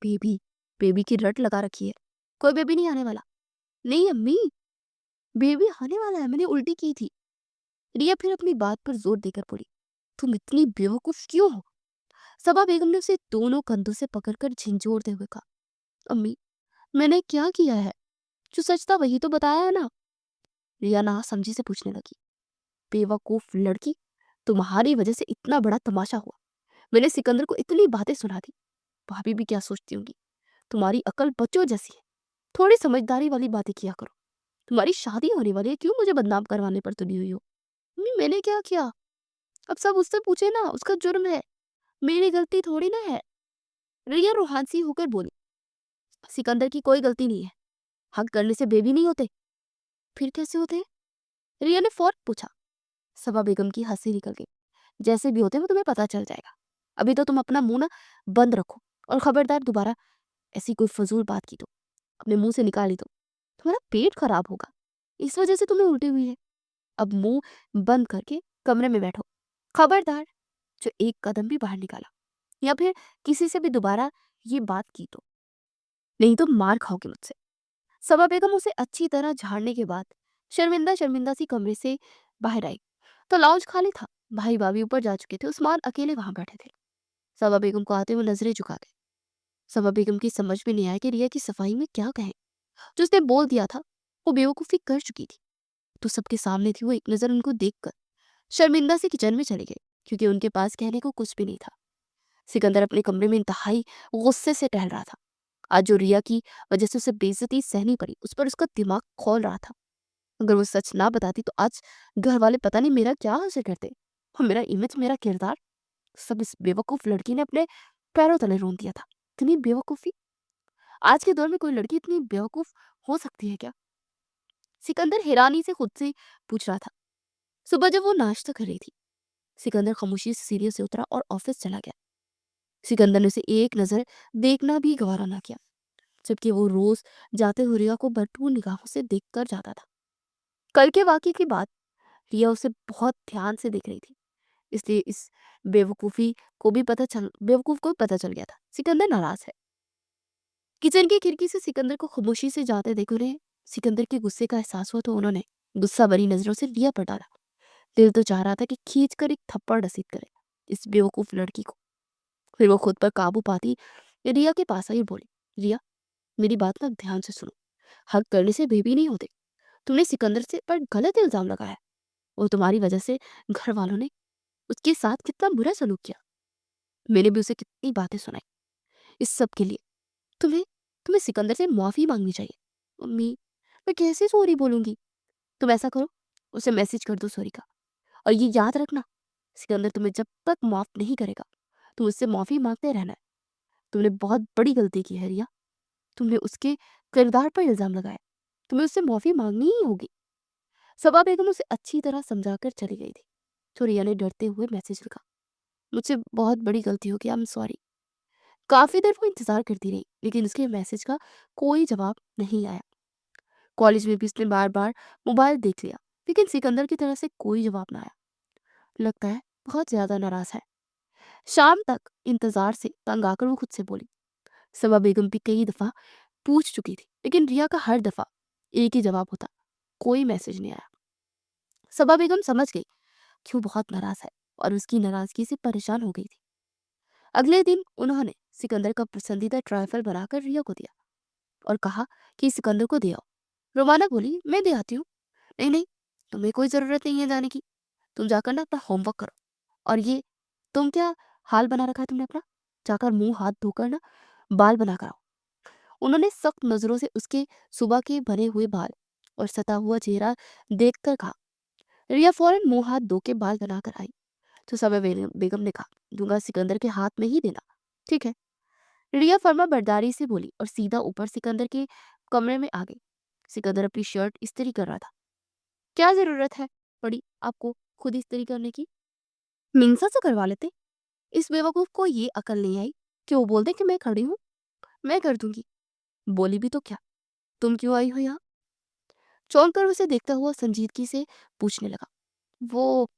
बेबी? बेबी की रट लगा रखी है। कोई बेबी नहीं आने वाला। नहीं अम्मी, बेबी आने वाला है, मैंने उल्टी की थी। रिया फिर अपनी बात पर जोर देकर बोली, तुम इतनी बेवकूफ क्यों हो? सबा बेगम ने उसे दोनों कंधों से पकड़कर झिंझोड़ते हुए कहा, अम्मी मैंने क्या किया है? जो सच था वही तो बताया है ना। रिया ना समझी से पूछने लगी, बेवकूफ लड़की, तुम्हारी वजह से इतना बड़ा तमाशा हुआ। मैंने सिकंदर को इतनी बातें सुना दी। भाभी भी क्या सोचती होंगी? तुम्हारी अकल बच्चों जैसी है, थोड़ी समझदारी वाली बातें किया करो। तुम्हारी शादी होने वाली है, क्यों मुझे बदनाम करवाने पर तुली हुई हो? मम्मी मैंने क्या किया? अब सब उससे पूछे ना, उसका जुर्म है, मेरी गलती थोड़ी ना है। रिया रूहानसी होकर बोली, सिकंदर की कोई गलती नहीं है। हक करने से बेबी नहीं होते। फिर कैसे होते हैं? रिया ने फौरन पूछा। सबा बेगम की हंसी निकल गई। जैसे भी होते हैं वो तुम्हें पता चल जाएगा। अभी तो तुम अपना मुंह ना बंद रखो, और खबरदार दोबारा ऐसी कोई फजूल बात की तो अपने मुंह से निकाल ही दो। तुम्हारा पेट खराब होगा, इस वजह से तुम्हें उल्टी हुई है। अब मुंह बंद करके कमरे में बैठो। खबरदार जो एक कदम भी बाहर निकाला या फिर किसी से भी दोबारा ये बात की तो, नहीं तो मार खाओगे मुझसे। सबा बेगम उसे अच्छी तरह झाड़ने के बाद शर्मिंदा शर्मिंदा सी कमरे से बाहर आई, तो लाउंज खाली था। भाई भाभी ऊपर जा चुके थे, उस्मान अकेले वहां बैठे थे। सबा बेगम को आते हुए नजरें झुका गए। सबा बेगम की समझ में नहीं आया कि रिया की सफाई में क्या कहें। जो उसने बोल दिया था वो बेवकूफ़ी कर चुकी थी, तो सबके सामने थी। वो एक नज़र उनको देखकर शर्मिंदा से किचन में चले गए, क्योंकि उनके पास कहने को कुछ भी नहीं था। सिकंदर अपने कमरे में इंतहाई गुस्से से टहल रहा था। आज जो रिया की वजह से उसे बेइज्जती सहनी पड़ी, उस पर उसका दिमाग खोल रहा था। अगर वो सच ना बताती तो आज घर वाले पता नहीं मेरा क्या हासिल करते, और मेरा इमेज, मेरा किरदार, सब इस बेवकूफ लड़की ने अपने पैरों तले रोन दिया था। इतनी बेवकूफी, आज के दौर में कोई लड़की इतनी बेवकूफ हो सकती है क्या? सिकंदर हैरानी से खुद से पूछ रहा था। सुबह जब वो नाश्ता कर रही थी, सिकंदर खामोशी से सीढ़ियों से उतरा और ऑफिस चला गया। सिकंदर ने उसे एक नजर देखना भी गवारा ना किया, जबकि वो रोज जाते हुए रिया को भरपूर निगाहों से देखकर जाता था। कल के वाकये के बाद रिया उसे बहुत ध्यान से देख रही थी, इसलिए इस बेवकूफ को भी पता चल गया था सिकंदर नाराज है। किचन की खिड़की से सिकंदर को खामोशी से जाते देख उन्हें सिकंदर के गुस्से का एहसास हुआ, तो उन्होंने गुस्सा भरी नजरों से रिया पर डाला। दिल तो चाह रहा था कि खींच कर एक थप्पड़ रसीद करे इस बेवकूफ लड़की को। फिर वो खुद पर काबू पाती रिया के पास आई और बोली, रिया, मेरी बात ना ध्यान से सुनो। हक करने से बेबी नहीं होते। तुमने सिकंदर से पर गलत इल्जाम लगाया है। वो तुम्हारी वजह से घर वालों ने उसके साथ कितना बुरा सलूक किया। मैंने भी उसे कितनी बातें सुनाई। इस सब के लिए तुम्हें तुम्हें सिकंदर से माफी मांगनी चाहिए। मम्मी, मैं कैसे सॉरी बोलूंगी? तुम ऐसा करो, उसे मैसेज कर दो सॉरी का। और ये याद रखना, सिकंदर तुम्हें जब तक माफ नहीं करेगा तुम उससे माफी मांगते रहना है। तुमने बहुत बड़ी गलती की है रिया। तुमने उसके किरदार पर इल्जाम लगाया। तुम्हें उससे माफी मांगनी ही होगी। सबा बेगम उसे अच्छी तरह समझाकर चली गई थी। तो रिया ने डरते हुए मैसेज लिखा, मुझसे बहुत बड़ी गलती हो गई, आई एम सॉरी। काफी देर वो इंतजार करती रही लेकिन उसके मैसेज का कोई जवाब नहीं आया। कॉलेज में भी उसने बार बार मोबाइल देख लिया लेकिन सिकंदर की तरफ से कोई जवाब ना आया। लगता है बहुत ज्यादा नाराज है। शाम तक इंतजार से तंग आकर वो खुद से बोली, सबा बेगम भी कई दफा पूछ चुकी थी लेकिन रिया का हर दफा एक ही जवाब होता, कोई मैसेज नहीं आया। सबा बेगम समझ गई कि वो बहुत नाराज है और उसकी नाराजगी से परेशान हो गई थी। अगले दिन उन्होंने सिकंदर का पसंदीदा ट्राइफल बनाकर रिया को दिया और कहा कि सिकंदर को दे आओ। रोमाना बोली, मैं दे आती हूँ। नहीं नहीं, तुम्हें कोई जरूरत नहीं है जाने की। तुम जाकर ना अपना होमवर्क करो। और ये तुम क्या हाल बना रखा है तुमने अपना? जाकर मुंह हाथ धोकर ना बाल बना कर आओ। उन्होंने सख्त नजरों से उसके सुबह के भरे हुए बाल और सता हुआ चेहरा देखकर कहा। रिया फौरन मुंह हाथ धो के बाल बनाकर आई। तो सबा बेगम ने कहा, दूंगा, सिकंदर के हाथ में ही देना। ठीक है। रिया फर्मा बरदारी से बोली और सीधा ऊपर सिकंदर के कमरे में आ गई। सिकंदर अपनी शर्ट इस्त्री कर रहा था। क्या जरूरत है पड़ी आपको खुद इस्त्री करने की? मिंसा से करवा लेते। इस बेवकूफ को ये अकल नहीं आई कि वो बोलते कि मैं खड़ी हूँ, मैं कर दूंगी। बोली भी तो क्या, तुम क्यों आई हो यहाँ? चौंक कर उसे देखता हुआ संजीदगी से पूछने लगा, वो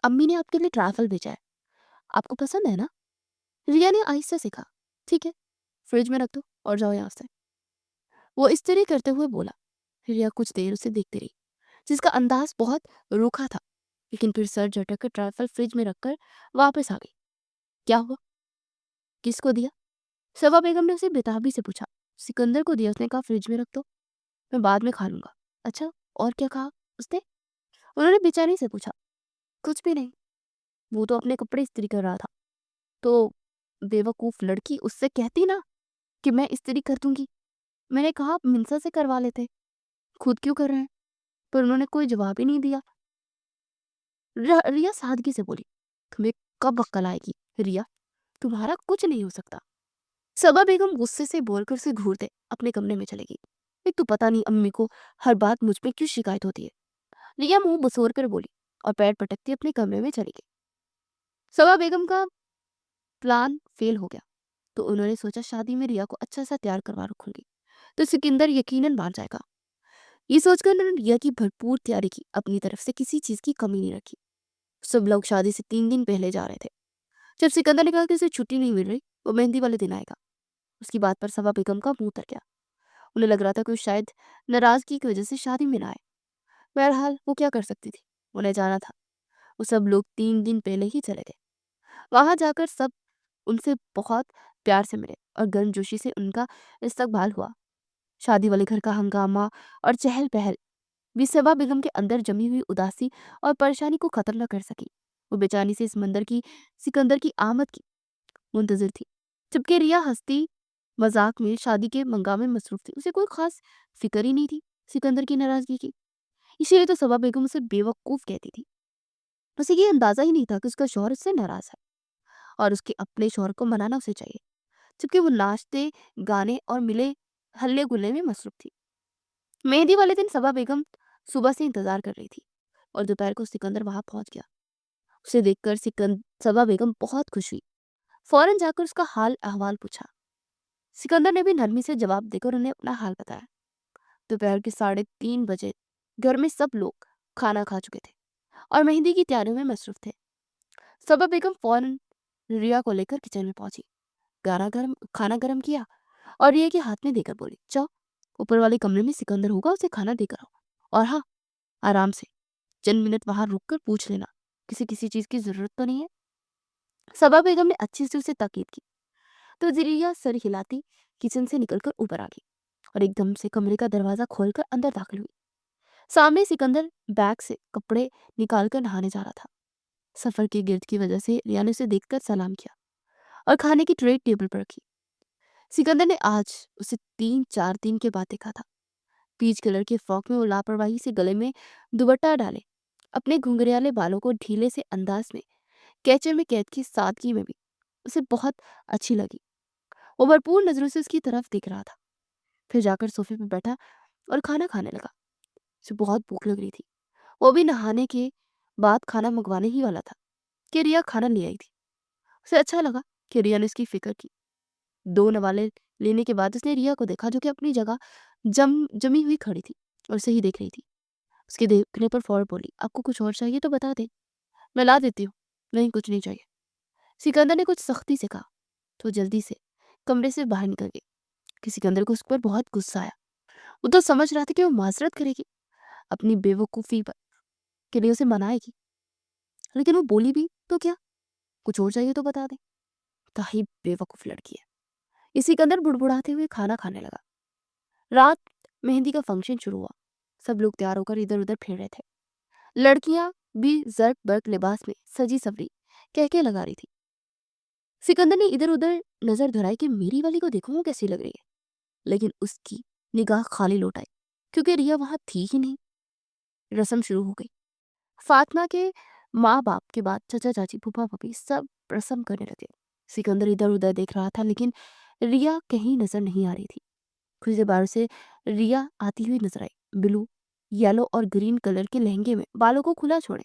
अम्मी ने आपके लिए ट्रैफल भेजा है, आपको पसंद है ना? रिया ने आहिस्ता से कहा, ठीक है, फ्रिज में रख दो और जाओ यहाँ से। वो इस्त्री करते हुए बोला। रिया कुछ देर उसे देखती रही जिसका अंदाज बहुत रूखा था लेकिन फिर सर झटक कर ट्राइफल फ्रिज में रखकर वापस आ गई। क्या हुआ, किसको दिया? सबा बेगम ने उसे बेताबी से पूछा। सिकंदर को दिया, उसने कहा फ्रिज में रख दो, मैं बाद में खा लूंगा। अच्छा, और क्या कहा उसने? उन्होंने बेचैनी से पूछा। कुछ भी नहीं, वो तो अपने कपड़े इस्त्री कर रहा था। तो बेवकूफ लड़की, उससे कहती ना कि मैं इस्त्री कर दूंगी। मैंने कहा आप मिंसा से करवा लेते, खुद क्यों कर रहे हैं? पर उन्होंने कोई जवाब ही नहीं दिया। रिया सादगी से बोली, तुम्हें कब अक्ल आएगी रिया, तुम्हारा कुछ नहीं हो सकता। सबा बेगम गुस्से से बोलकर उसे घूरते अपने कमरे में चलेगी। एक तो पता नहीं अम्मी को हर बात मुझ पे क्यों शिकायत होती है। रिया मुंह बसोर कर बोली और पैर पटकती अपने कमरे में चली गई। सबा बेगम का प्लान फेल हो गया तो उन्होंने सोचा शादी में रिया को अच्छा सा तैयार करवा रखूंगी तो सिकंदर यकीनन मान जाएगा। ये सोचकर उन्होंने रिया की भरपूर तैयारी की, अपनी तरफ से किसी चीज की कमी नहीं रखी। सब लोग शादी से 3 दिन पहले जा रहे थे। जब सिकंदर ने कहा कि उसे छुट्टी नहीं मिल रही, वो मेहंदी वाले दिन आएगा, उसकी बात पर सबा बेगम का मुंह तर गया। उन्हें लग रहा था कि वो शायद नाराजगी की वजह से शादी में ना आए। बहरहाल वो क्या कर सकती थी, उन्हें जाना था। वो सब लोग 3 दिन पहले ही चले गए। वहां जाकर सब उनसे बहुत प्यार से मिले और गर्मजोशी से उनका इस्तकबाल हुआ। शादी वाले घर का हंगामा और चहल पहल भी सबा बेगम के अंदर जमी हुई उदासी और परेशानी को खत्म न कर सकी। वो बेचारी से इस मंदिर की सिकंदर की आमद की मुंतजिर थी, जबकि रिया हंसती मजाक में शादी के मंगा में मसरूफ थी। उसे कोई खास फिक्र ही नहीं थी सिकंदर की नाराजगी की। इसीलिए तो सबा बेगम उसे बेवकूफ कहती थी। उसे ये अंदाजा ही नहीं था कि उसका शौहर उससे नाराज है और उसके अपने शौहर को मनाना उसे चाहिए, जबकि वो नाचते गाने और मिले हल्ले गुल्ले में मसरूफ थी। मेहंदी वाले दिन सबा बेगम सुबह से इंतजार कर रही थी और दोपहर को सिकंदर वहां पहुंच गया। उसे देखकर सबा बेगम बहुत खुश हुई। फौरन जाकर उसका हाल अहवाल पूछा। सिकंदर ने भी नरमी से जवाब देकर उन्हें अपना हाल बताया। दोपहर के 3:30 बजे घर में सब लोग खाना खा चुके थे और मेहंदी की तैयारियों में मसरूफ थे। सबा बेगम फौरन रिया को लेकर किचन में पहुंची। खाना गरम किया और रिया के हाथ में देकर बोली, जाओ ऊपर वाले कमरे में सिकंदर होगा, उसे खाना देकर आओ। और हाँ, आराम से, चंद मिनट वहां रुक कर पूछ लेना, किसी किसी चीज की जरूरत तो नहीं है। सबा बेगम ने अच्छे से उसे ताकीद की तो रिया सर हिलाती किचन से निकलकर ऊपर आ गई और एकदम से कमरे का दरवाजा खोलकर अंदर दाखिल हुई। सामने सिकंदर बैग से कपड़े निकालकर नहाने जा रहा था। सफर के गिर्द की वजह से रिया ने उसे देखकर सलाम किया और खाने की ट्रे टेबल पर रखी। सिकंदर ने आज उसे 3-4 दिन के बाद देखा था। पीच कलर के फ्रॉक में वो लापरवाही से गले में दुपट्टा डाले अपने घुंघरियाले बालों को ढीले से अंदाज में कैचे में कैद की सादगी में भी उसे बहुत अच्छी लगी। वो भरपूर नजरों से उसकी तरफ देख रहा था, फिर जाकर सोफे पर बैठा और खाना खाने लगा। उसे बहुत भूख लग रही थी। वो भी नहाने के बाद खाना मंगवाने ही वाला था कि रिया खाना ले आई थी। उसे अच्छा लगा कि रिया ने उसकी फिक्र की। 2 नवाले लेने के बाद उसने रिया को देखा जो कि अपनी जगह जमी हुई खड़ी थी और उसे ही देख रही थी। उसके देखने पर फौरन बोली, आपको कुछ और चाहिए तो बता दे, मैं ला देती हूँ। नहीं, कुछ नहीं चाहिए, सिकंदर ने कुछ सख्ती से कहा तो जल्दी से कमरे से बाहर निकल गई कि सिकंदर को उस पर बहुत गुस्सा आया। वो तो समझ रहा था कि वो माजरत करेगी अपनी बेवकूफ़ी पर, के लिए उसे मनाएगी, लेकिन वो बोली भी तो क्या, कुछ और चाहिए तो बता दे। ताही बेवकूफ़ लड़की है। ये सिकंदर बुड़बुड़ाते हुए खाना खाने लगा। रात मेहंदी का फंक्शन शुरू हुआ। सब लोग तैयार होकर इधर उधर फिर रहे थे। लड़कियां भी जर्क बर्क लिबास में सजी सवरी कह लगा रही थी। सिकंदर ने इधर उधर नजर दौड़ाई कि मेरी वाली को देखूं वो कैसी लग रही है, लेकिन उसकी निगाह खाली लौट आई क्योंकि रिया वहां थी ही नहीं। रस्म शुरू हो गई। फातिमा के माँ बाप के बाद चाचा चाची फूफा फूफी सब रस्म करने लगे। सिकंदर इधर उधर देख रहा था, लेकिन रिया कहीं नजर नहीं आ रही थी। कुछ देर बाद से रिया आती हुई नजर आई। ब्लू, येलो और ग्रीन कलर के लहंगे में बालों को खुला छोड़े,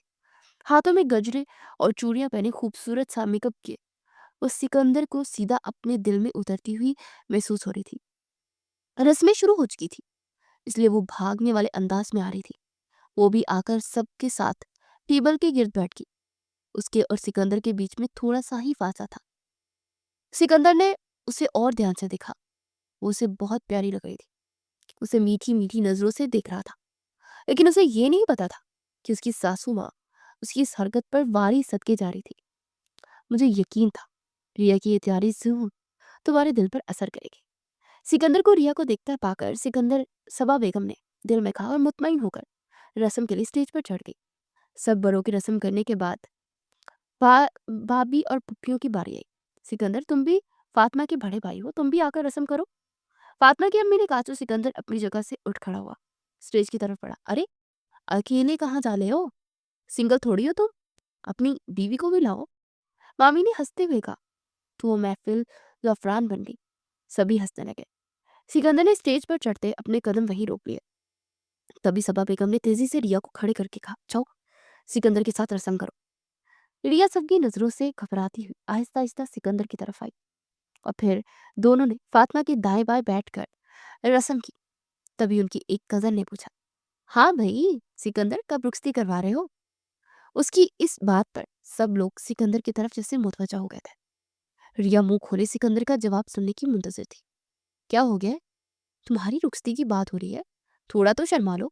हाथों में गजरे और चूड़ियां पहने खूबसूरत सा मेकअप किए वो सिकंदर को सीधा अपने दिल में उतरती हुई महसूस हो रही थी। रस्में शुरू हो चुकी थी, इसलिए वो भागने वाले अंदाज में आ रही थी। वो भी आकर सबके साथ टेबल के गिर्द बैठ गई। उसके और सिकंदर के बीच में थोड़ा सा ही फासला था। सिकंदर ने उसे और ध्यान से देखा। वो उसे बहुत प्यारी लग रही थी। उसे मीठी मीठी नजरों से देख रहा था, लेकिन उसे ये नहीं पता था कि उसकी सासू माँ उसकी इस हरकत पर वारी सदके जा रही थी। मुझे यकीन था रिया की ये तैयारी जरूर तुम्हारे दिल पर असर करेगी। सिकंदर को रिया को देखता पाकर सिकंदर सबा बेगम ने दिल में कहा और मुतमईन होकर रस्म के लिए स्टेज पर चढ़ गई। सब बड़ों की रस्म करने के बाद भाभी और पुप्पियों की बारी आई। सिकंदर, तुम भी फातिमा के बड़े भाई हो, तुम भी आकर रस्म करो। फातिमा की अम्मी ने कहा तो सिकंदर अपनी जगह से उठ खड़ा हुआ, स्टेज की तरफ बढ़ा। अरे, अकेले कहाँ जा ले हो, सिंगल थोड़ी हो तुम, अपनी बीवी को भी लाओ। मामी ने हंसते हुए कहा तो वो महफिल जफरान बन गई। सभी हंसने लगे। सिकंदर ने स्टेज पर चढ़ते अपने कदम वहीं रोक लिए। तभी सबा बेगम ने तेजी से रिया को खड़े करके कहा, जाओ सिकंदर के साथ रस्म करो। रिया सबकी नजरों से घबराती हुई आहिस्ता आहिस्ता सिकंदर की तरफ आई और फिर दोनों ने फातिमा के दाएं बाएं बैठकर रस्म की। तभी उनकी एक कजन ने पूछा, हाँ भाई, सिकंदर कब रुखसती करवा रहे हो? उसकी इस बात पर सब लोग सिकंदर की तरफ जैसे मुतवज्जा हो गए थे। रिया मुंह खोले सिकंदर का जवाब सुनने की मुंतजिर थी। क्या हो गया है? तुम्हारी रुखसती की बात हो रही है, थोड़ा तो शर्मा लो।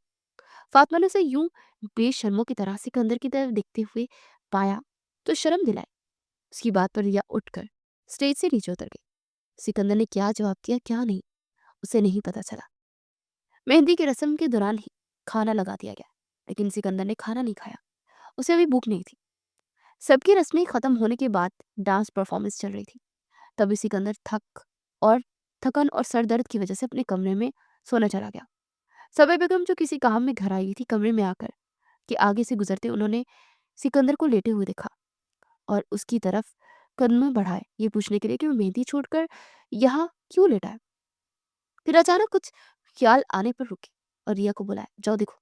फातिमा ने उसे यूं बेशर्मों की तरह सिकंदर की तरफ देखते हुए पाया तो शर्म दिलाई। उसकी बात पर रिया उठकर स्टेज से नीचे उतर गई। सिकंदर ने क्या जवाब दिया क्या नहीं उसे नहीं पता चला। मेहंदी की रस्म के दौरान ही खाना लगा दिया गया, लेकिन सिकंदर ने खाना नहीं खाया। उसे अभी भूख नहीं थी। सबकी रस्में खत्म होने के बाद डांस परफॉर्मेंस चल रही थी। तभी सिकंदर थकन और सर दर्द की वजह से अपने कमरे में सोने चला गया। सबा बेगम जो किसी काम में घर आई हुई थी, कमरे में आकर के आगे से गुजरते उन्होंने सिकंदर को लेटे हुए देखा और उसकी तरफ कदम बढ़ाए ये पूछने के लिए कि वो मेहंदी छोड़कर यहाँ क्यों लेटा है। फिर अचानक कुछ ख्याल आने पर रुकी और रिया को बुलाया, जाओ देखो,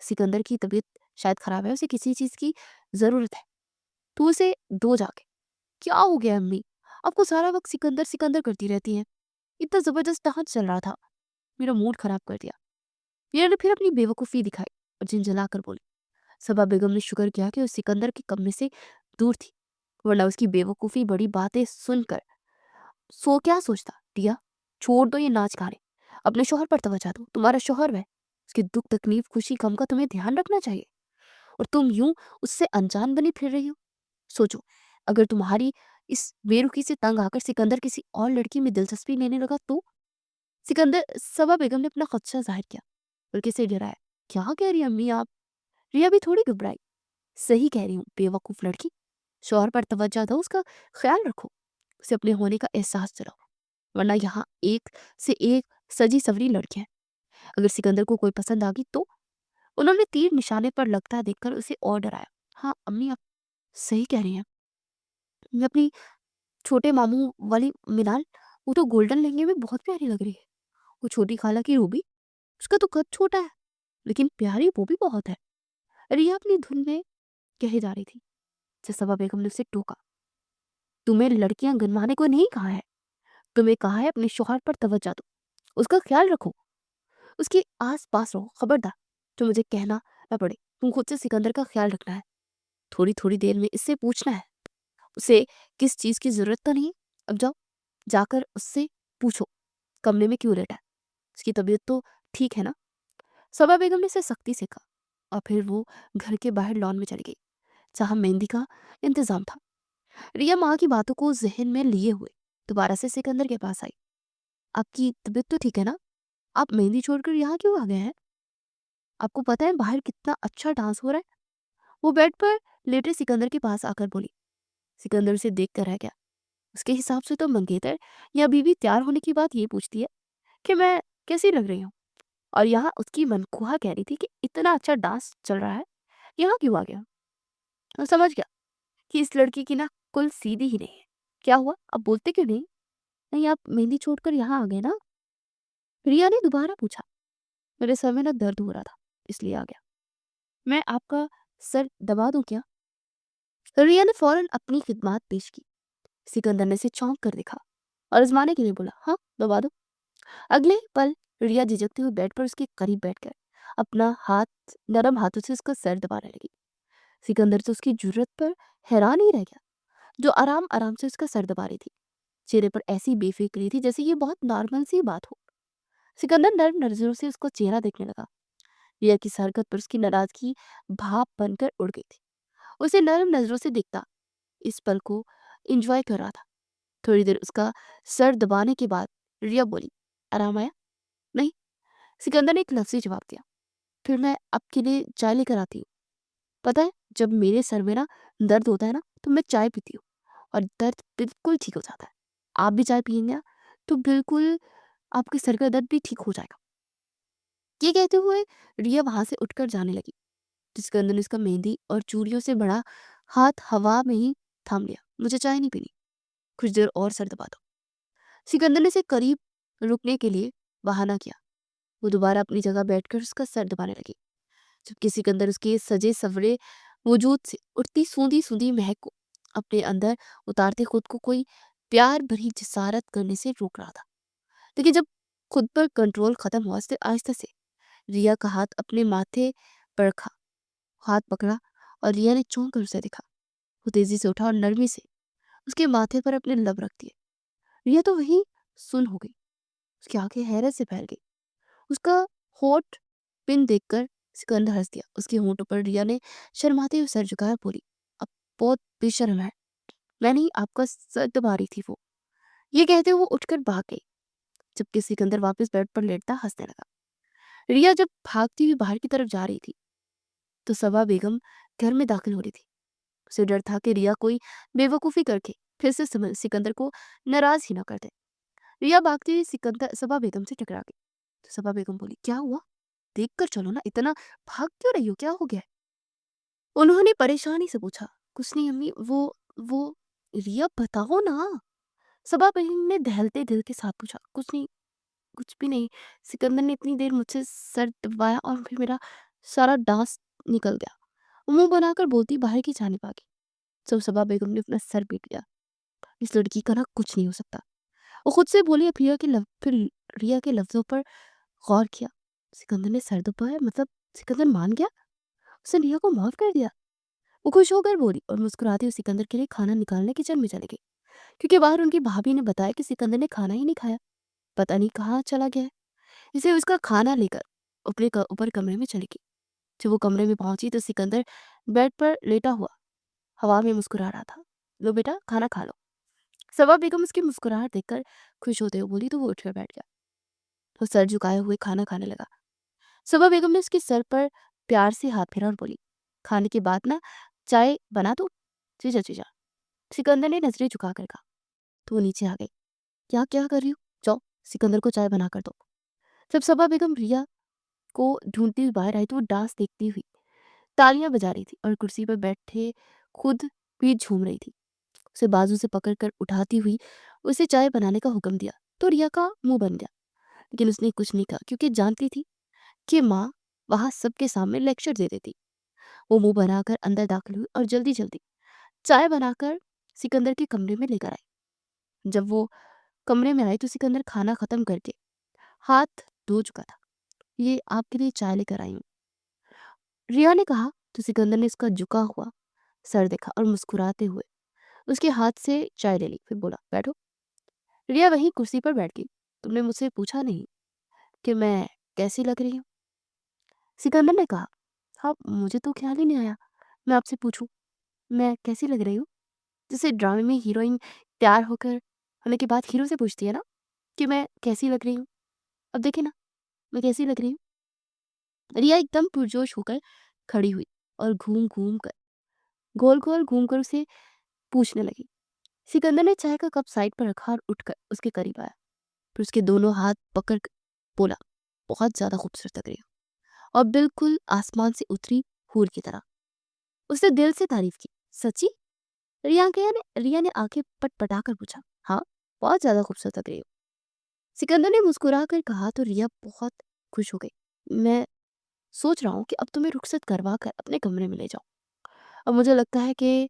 सिकंदर की तबीयत शायद खराब है, उसे किसी चीज की जरूरत है, तो उसे दो जाके। क्या हो गया अम्मी, आपको सारा वक्त सिकंदर सिकंदर करती रहती हैं, इतना जबरदस्त डांस चल रहा था, मेरा मूड खराब कर दिया। मीरा ने फिर अपनी बेवकूफ़ी दिखाई और झिंझला कर बोली। सबा बेगम ने शुक्र किया कि उस सिकंदर के कमरे से दूर थी, वरना उसकी बेवकूफ़ी बड़ी बातें सुनकर सो क्या सोचता। दिया, छोड़ दो ये नाच गाने, अपने शोहर पर तवज्जो दो, तुम्हारा शोहर है, उसकी दुख तकलीफ खुशी गम का तुम्हें ध्यान रखना चाहिए। और तुम यूं उससे अनजान बनी फिर रही हो। सोचो, अगर तुम्हारी इस बेरुखी से तंग आकर सिकंदर किसी और लड़की में दिलचस्पी लेने लगा तो? सिकंदर सबा बेगम ने अपना खदशा जाहिर किया, बल्कि से डराया। क्या कह रही हैं अम्मी आप? रिया भी थोड़ी घबराई। सही कह रही हूँ बेवकूफ लड़की। शौहर पर तवज्जो दो, उसका ख्याल रखो, उसे अपने होने का एहसास दिलाओ, वरना यहाँ एक से एक सजी सवरी लड़कियां हैं। अगर सिकंदर को कोई पसंद आ गई तो? उन्होंने तीर निशाने पर लगता देखकर उसे और डराया। हाँ अम्मी, आप सही कह रही हैं। मैं अपनी छोटे मामू वाली मिनाल, वो तो गोल्डन लहंगे में बहुत प्यारी लग रही है। वो छोटी खाला की रूबी, उसका तो कद छोटा है, लेकिन प्यारी वो भी बहुत है। रिया अपनी धुन में कहे जा रही थी। जसबा बेगम ने उसे टोका। तुम्हें लड़कियां गनवाने को नहीं कहा है, तुम्हें कहा है अपने शौहर पर तवज्जो दो, उसका ख्याल रखो, उसके आस पास रहो। खबरदार जो मुझे कहना न पड़े, तुम खुद से सिकंदर का ख्याल रखना है। थोड़ी थोड़ी देर में इससे पूछना है उसे किस चीज की जरूरत तो नहीं। अब जाओ, जाकर उससे पूछो कमरे में क्यों लेटा है, उसकी तबीयत तो ठीक है ना? सबा बेगम ने उसे सख्ती से कहा, और फिर वो घर के बाहर लॉन में चली गई, जहां मेहंदी का इंतजाम था। रिया माँ की बातों को जहन में लिए हुए दोबारा से सिकंदर के पास आई। आपकी तबीयत तो ठीक है ना? आप मेहंदी छोड़कर यहाँ क्यों आ गए हैं? आपको पता है बाहर कितना अच्छा डांस हो रहा है? वो बेड पर लेटे सिकंदर के पास आकर बोली। सिकंदर उसे देख कर रह गया। उसके हिसाब से तो मंगेतर या बीवी तैयार होने की बात ये पूछती है कि मैं कैसी लग रही हूँ, और यहाँ उसकी मनकुहा कह रही थी कि इतना अच्छा डांस चल रहा है, यहाँ क्यों आ गया? वो समझ गया कि इस लड़की की ना कुल सीधी ही नहीं है। क्या हुआ, अब बोलते क्यों नहीं? नहीं, आप मेहंदी छोड़कर यहाँ आ गए ना? रिया ने दोबारा पूछा। मेरे सर में ना दर्द हो रहा था, इसलिए आ गया। मैं आपका सर दबा दूं क्या? रिया ने फौरन अपनी खिदमत पेश की। सिकंदर ने से चौंक कर देखा और आजमाने के लिए बोला, हाँ दबा दो। अगले पल रिया झिझकते हुए बेड पर उसके करीब बैठकर अपना हाथ नरम हाथों से उसका सर दबाने लगी। सिकंदर तो उसकी जुर्रत पर हैरान ही रह गया, जो आराम आराम से उसका सर दबा रही थी। चेहरे पर ऐसी बेफिक्री थी जैसे ये बहुत नॉर्मल सी बात हो। सिकंदर नर्म नजरों से उसको चेहरा देखने लगा। रिया की इस हरकत पर उसकी नाराजगी भाप बनकर उड़ गई थी। उसे नर्म नजरों से देखता, इस पल को एंजॉय कर रहा था। थोड़ी देर उसका सर दबाने के बाद रिया बोली, आराम आया? नहीं, सिकंदर ने एक लफ्जी जवाब दिया। फिर मैं आपके लिए चाय लेकर आती हूँ। पता है, जब मेरे सर में ना दर्द होता है ना, तो मैं चाय पीती हूँ और दर्द बिल्कुल ठीक हो जाता है। आप भी चाय पियेंगे ना, तो बिल्कुल आपके सर का दर्द भी ठीक हो जाएगा। ये कहते हुए रिया वहां से उठकर जाने लगी। जिसके अंदर ने इसका मेहंदी और चूड़ियों से बड़ा हाथ हवा में ही थाम लिया। मुझे चाय नहीं पीनी, कुछ देर और सर दबा दो। सिकंदर ने से करीब रुकने के लिए बहाना किया। वो दोबारा अपनी जगह बैठकर उसका सर दबाने लगी, जबकि सिकंदर उसके सजे सवरे वजूद से उठती सूंधी सूंधी महक को अपने अंदर उतारते खुद को कोई प्यार भरी जिसारत करने से रोक रहा था। लेकिन जब खुद पर कंट्रोल खत्म हुआ, उसने आहिस्ता से रिया का हाथ अपने माथे पर रखा, हाथ पकड़ा, और रिया ने चौंक कर उसे देखा। वो तेजी से उठा और नरमी से उसके माथे पर अपने लब रख दिए। रिया तो वहीं सुन हो गई, उसकी आंखें हैरत से फैल गई। उसका होठ पिन देखकर सिकंदर हंस दिया। उसके होठों पर रिया ने शर्माते हुए सर झुकाया, बोली, अब बहुत बेशर्म है, मैं नहीं आपका सर दबा रही थी वो। ये कहते हुए वो उठकर भाग गई, जबकि सिकंदर वापस बेड पर लेटता हंसने लगा। रिया जब भागती हुई बाहर की तरफ जा रही थी तो सबा बेगम घर में दाखिल हो रही थी। उसे डर था कि रिया कोई बेवकूफी करके फिर से सिकंदर को नाराज ही ना कर दे। रिया भागती हुई सिकंदर सबा बेगम से टकरा गई। तो सबा बेगम बोली, क्या हुआ? देख कर चलो ना, इतना भाग क्यों रही हो, क्या हो गया है? उन्होंने परेशानी से पूछा। कुछ नहीं अम्मी, वो रिया बताओ ना। सबा बेगम ने दहलते दिल के साथ पूछा। कुछ नहीं, कुछ भी नहीं। सिकंदर ने इतनी देर मुझसे सर दबाया और फिर मेरा सारा डांस निकल गया। वो मुंह बनाकर बोलती बाहर की जानिब आ गई। जब सबा बेगम ने अपना सर पीट लिया, इस लड़की का ना कुछ नहीं हो सकता। वो खुद से बोली। अब फिर रिया के लफ्जों पर गौर किया। सिकंदर ने सर दबाया, मतलब सिकंदर मान गया, उसने रिया को माफ कर दिया। वो खुश होकर बोली और मुस्कुराती हुई सिकंदर के लिए खाना निकालने किचन में चली गई, क्योंकि बाहर उनकी भाभी ने बताया कि सिकंदर ने खाना ही नहीं खाया, पता नहीं कहाँ चला गया है। इसे उसका खाना लेकर ऊपर कमरे में चली गई। जब वो कमरे में पहुंची तो सिकंदर बेड पर लेटा हुआ हवा में मुस्कुरा रहा था। लो बेटा, खाना खा लो। सबा बेगम उसकी मुस्कुराहट देखकर खुश होते हुए बोली तो वो उठकर बैठ गया। वो सर झुकाए हुए खाना खाने लगा। सबा बेगम ने उसके सर पर प्यार से हाथ फेरा और बोली, खाने के बाद ना चाय बना दो। जीजा जीजा। सिकंदर ने नजरें झुकाकर कहा। तो वो नीचे आ गई। क्या क्या कर रही हो? जाओ सिकंदर को चाय बना कर दो। जब सबा बेगम रिया को ढूंढती हुई बाहर आई तो वो डांस देखती हुई तालियां बजा रही थी और कुर्सी पर बैठे खुद भी झूम रही थी। उसे बाजू से पकड़कर उठाती हुई उसे चाय बनाने का हुक्म दिया तो रिया का मुंह बन गया, लेकिन उसने कुछ नहीं कहा क्योंकि जानती थी कि माँ वहां सबके सामने लेक्चर दे देती। वो मुंह बनाकर अंदर दाखिल हुई और जल्दी जल्दी चाय बनाकर सिकंदर के कमरे में लेकर आई। जब वो कमरे में आई तो सिकंदर खाना खत्म करके हाथ धो चुका था। ये आपके लिए चाय लेकर आई हूँ, रिया ने कहा। तो सिकंदर ने उसका झुका हुआ सर देखा और मुस्कुराते हुए उसके हाथ से चाय ले ली। फिर बोला, बैठो। रिया वहीं कुर्सी पर बैठ गई। तुमने मुझसे पूछा नहीं कि मैं कैसी लग रही हूँ? सिकंदर ने कहा। हाँ, मुझे तो ख्याल ही नहीं आया मैं आपसे पूछूं मैं कैसी लग रही हूँ। जैसे ड्रामे में हीरोइन तैयार होकर होने के बाद हीरो से पूछती है ना कि मैं कैसी लग रही हूँ। अब देखे ना मैं कैसी लग रही हूँ। रिया एकदम पुरजोश होकर खड़ी हुई और घूम घूम कर गोल गोल घूम कर उसे पूछने लगी। सिकंदर ने चाय का कप साइड पर रखा और उठकर उसके करीब आया। फिर उसके दोनों हाथ पकड़ कर बोला, बहुत ज्यादा खूबसूरत लग रही हो और बिल्कुल आसमान से उतरी हूर की तरह। उसने दिल से तारीफ की। सच्ची? रिया ने आंखें पटपटाकर पूछा। हाँ, बहुत ज्यादा खूबसूरत लग रही हो, सिकंदर ने मुस्कुरा कर कहा। तो रिया बहुत खुश हो गई। मैं सोच रहा हूँ कि अब तुम्हें रुखसत करवा कर अपने कमरे में ले जाऊं। अब मुझे लगता है कि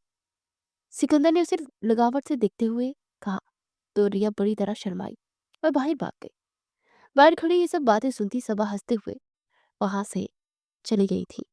सिकंदर ने उसे लगावट से देखते हुए कहा। तो रिया बड़ी तरह शर्माई और बाहर भाग गई। बाहर खड़ी ये सब बातें सुनती सबा हंसते हुए वहां से चली गई थी।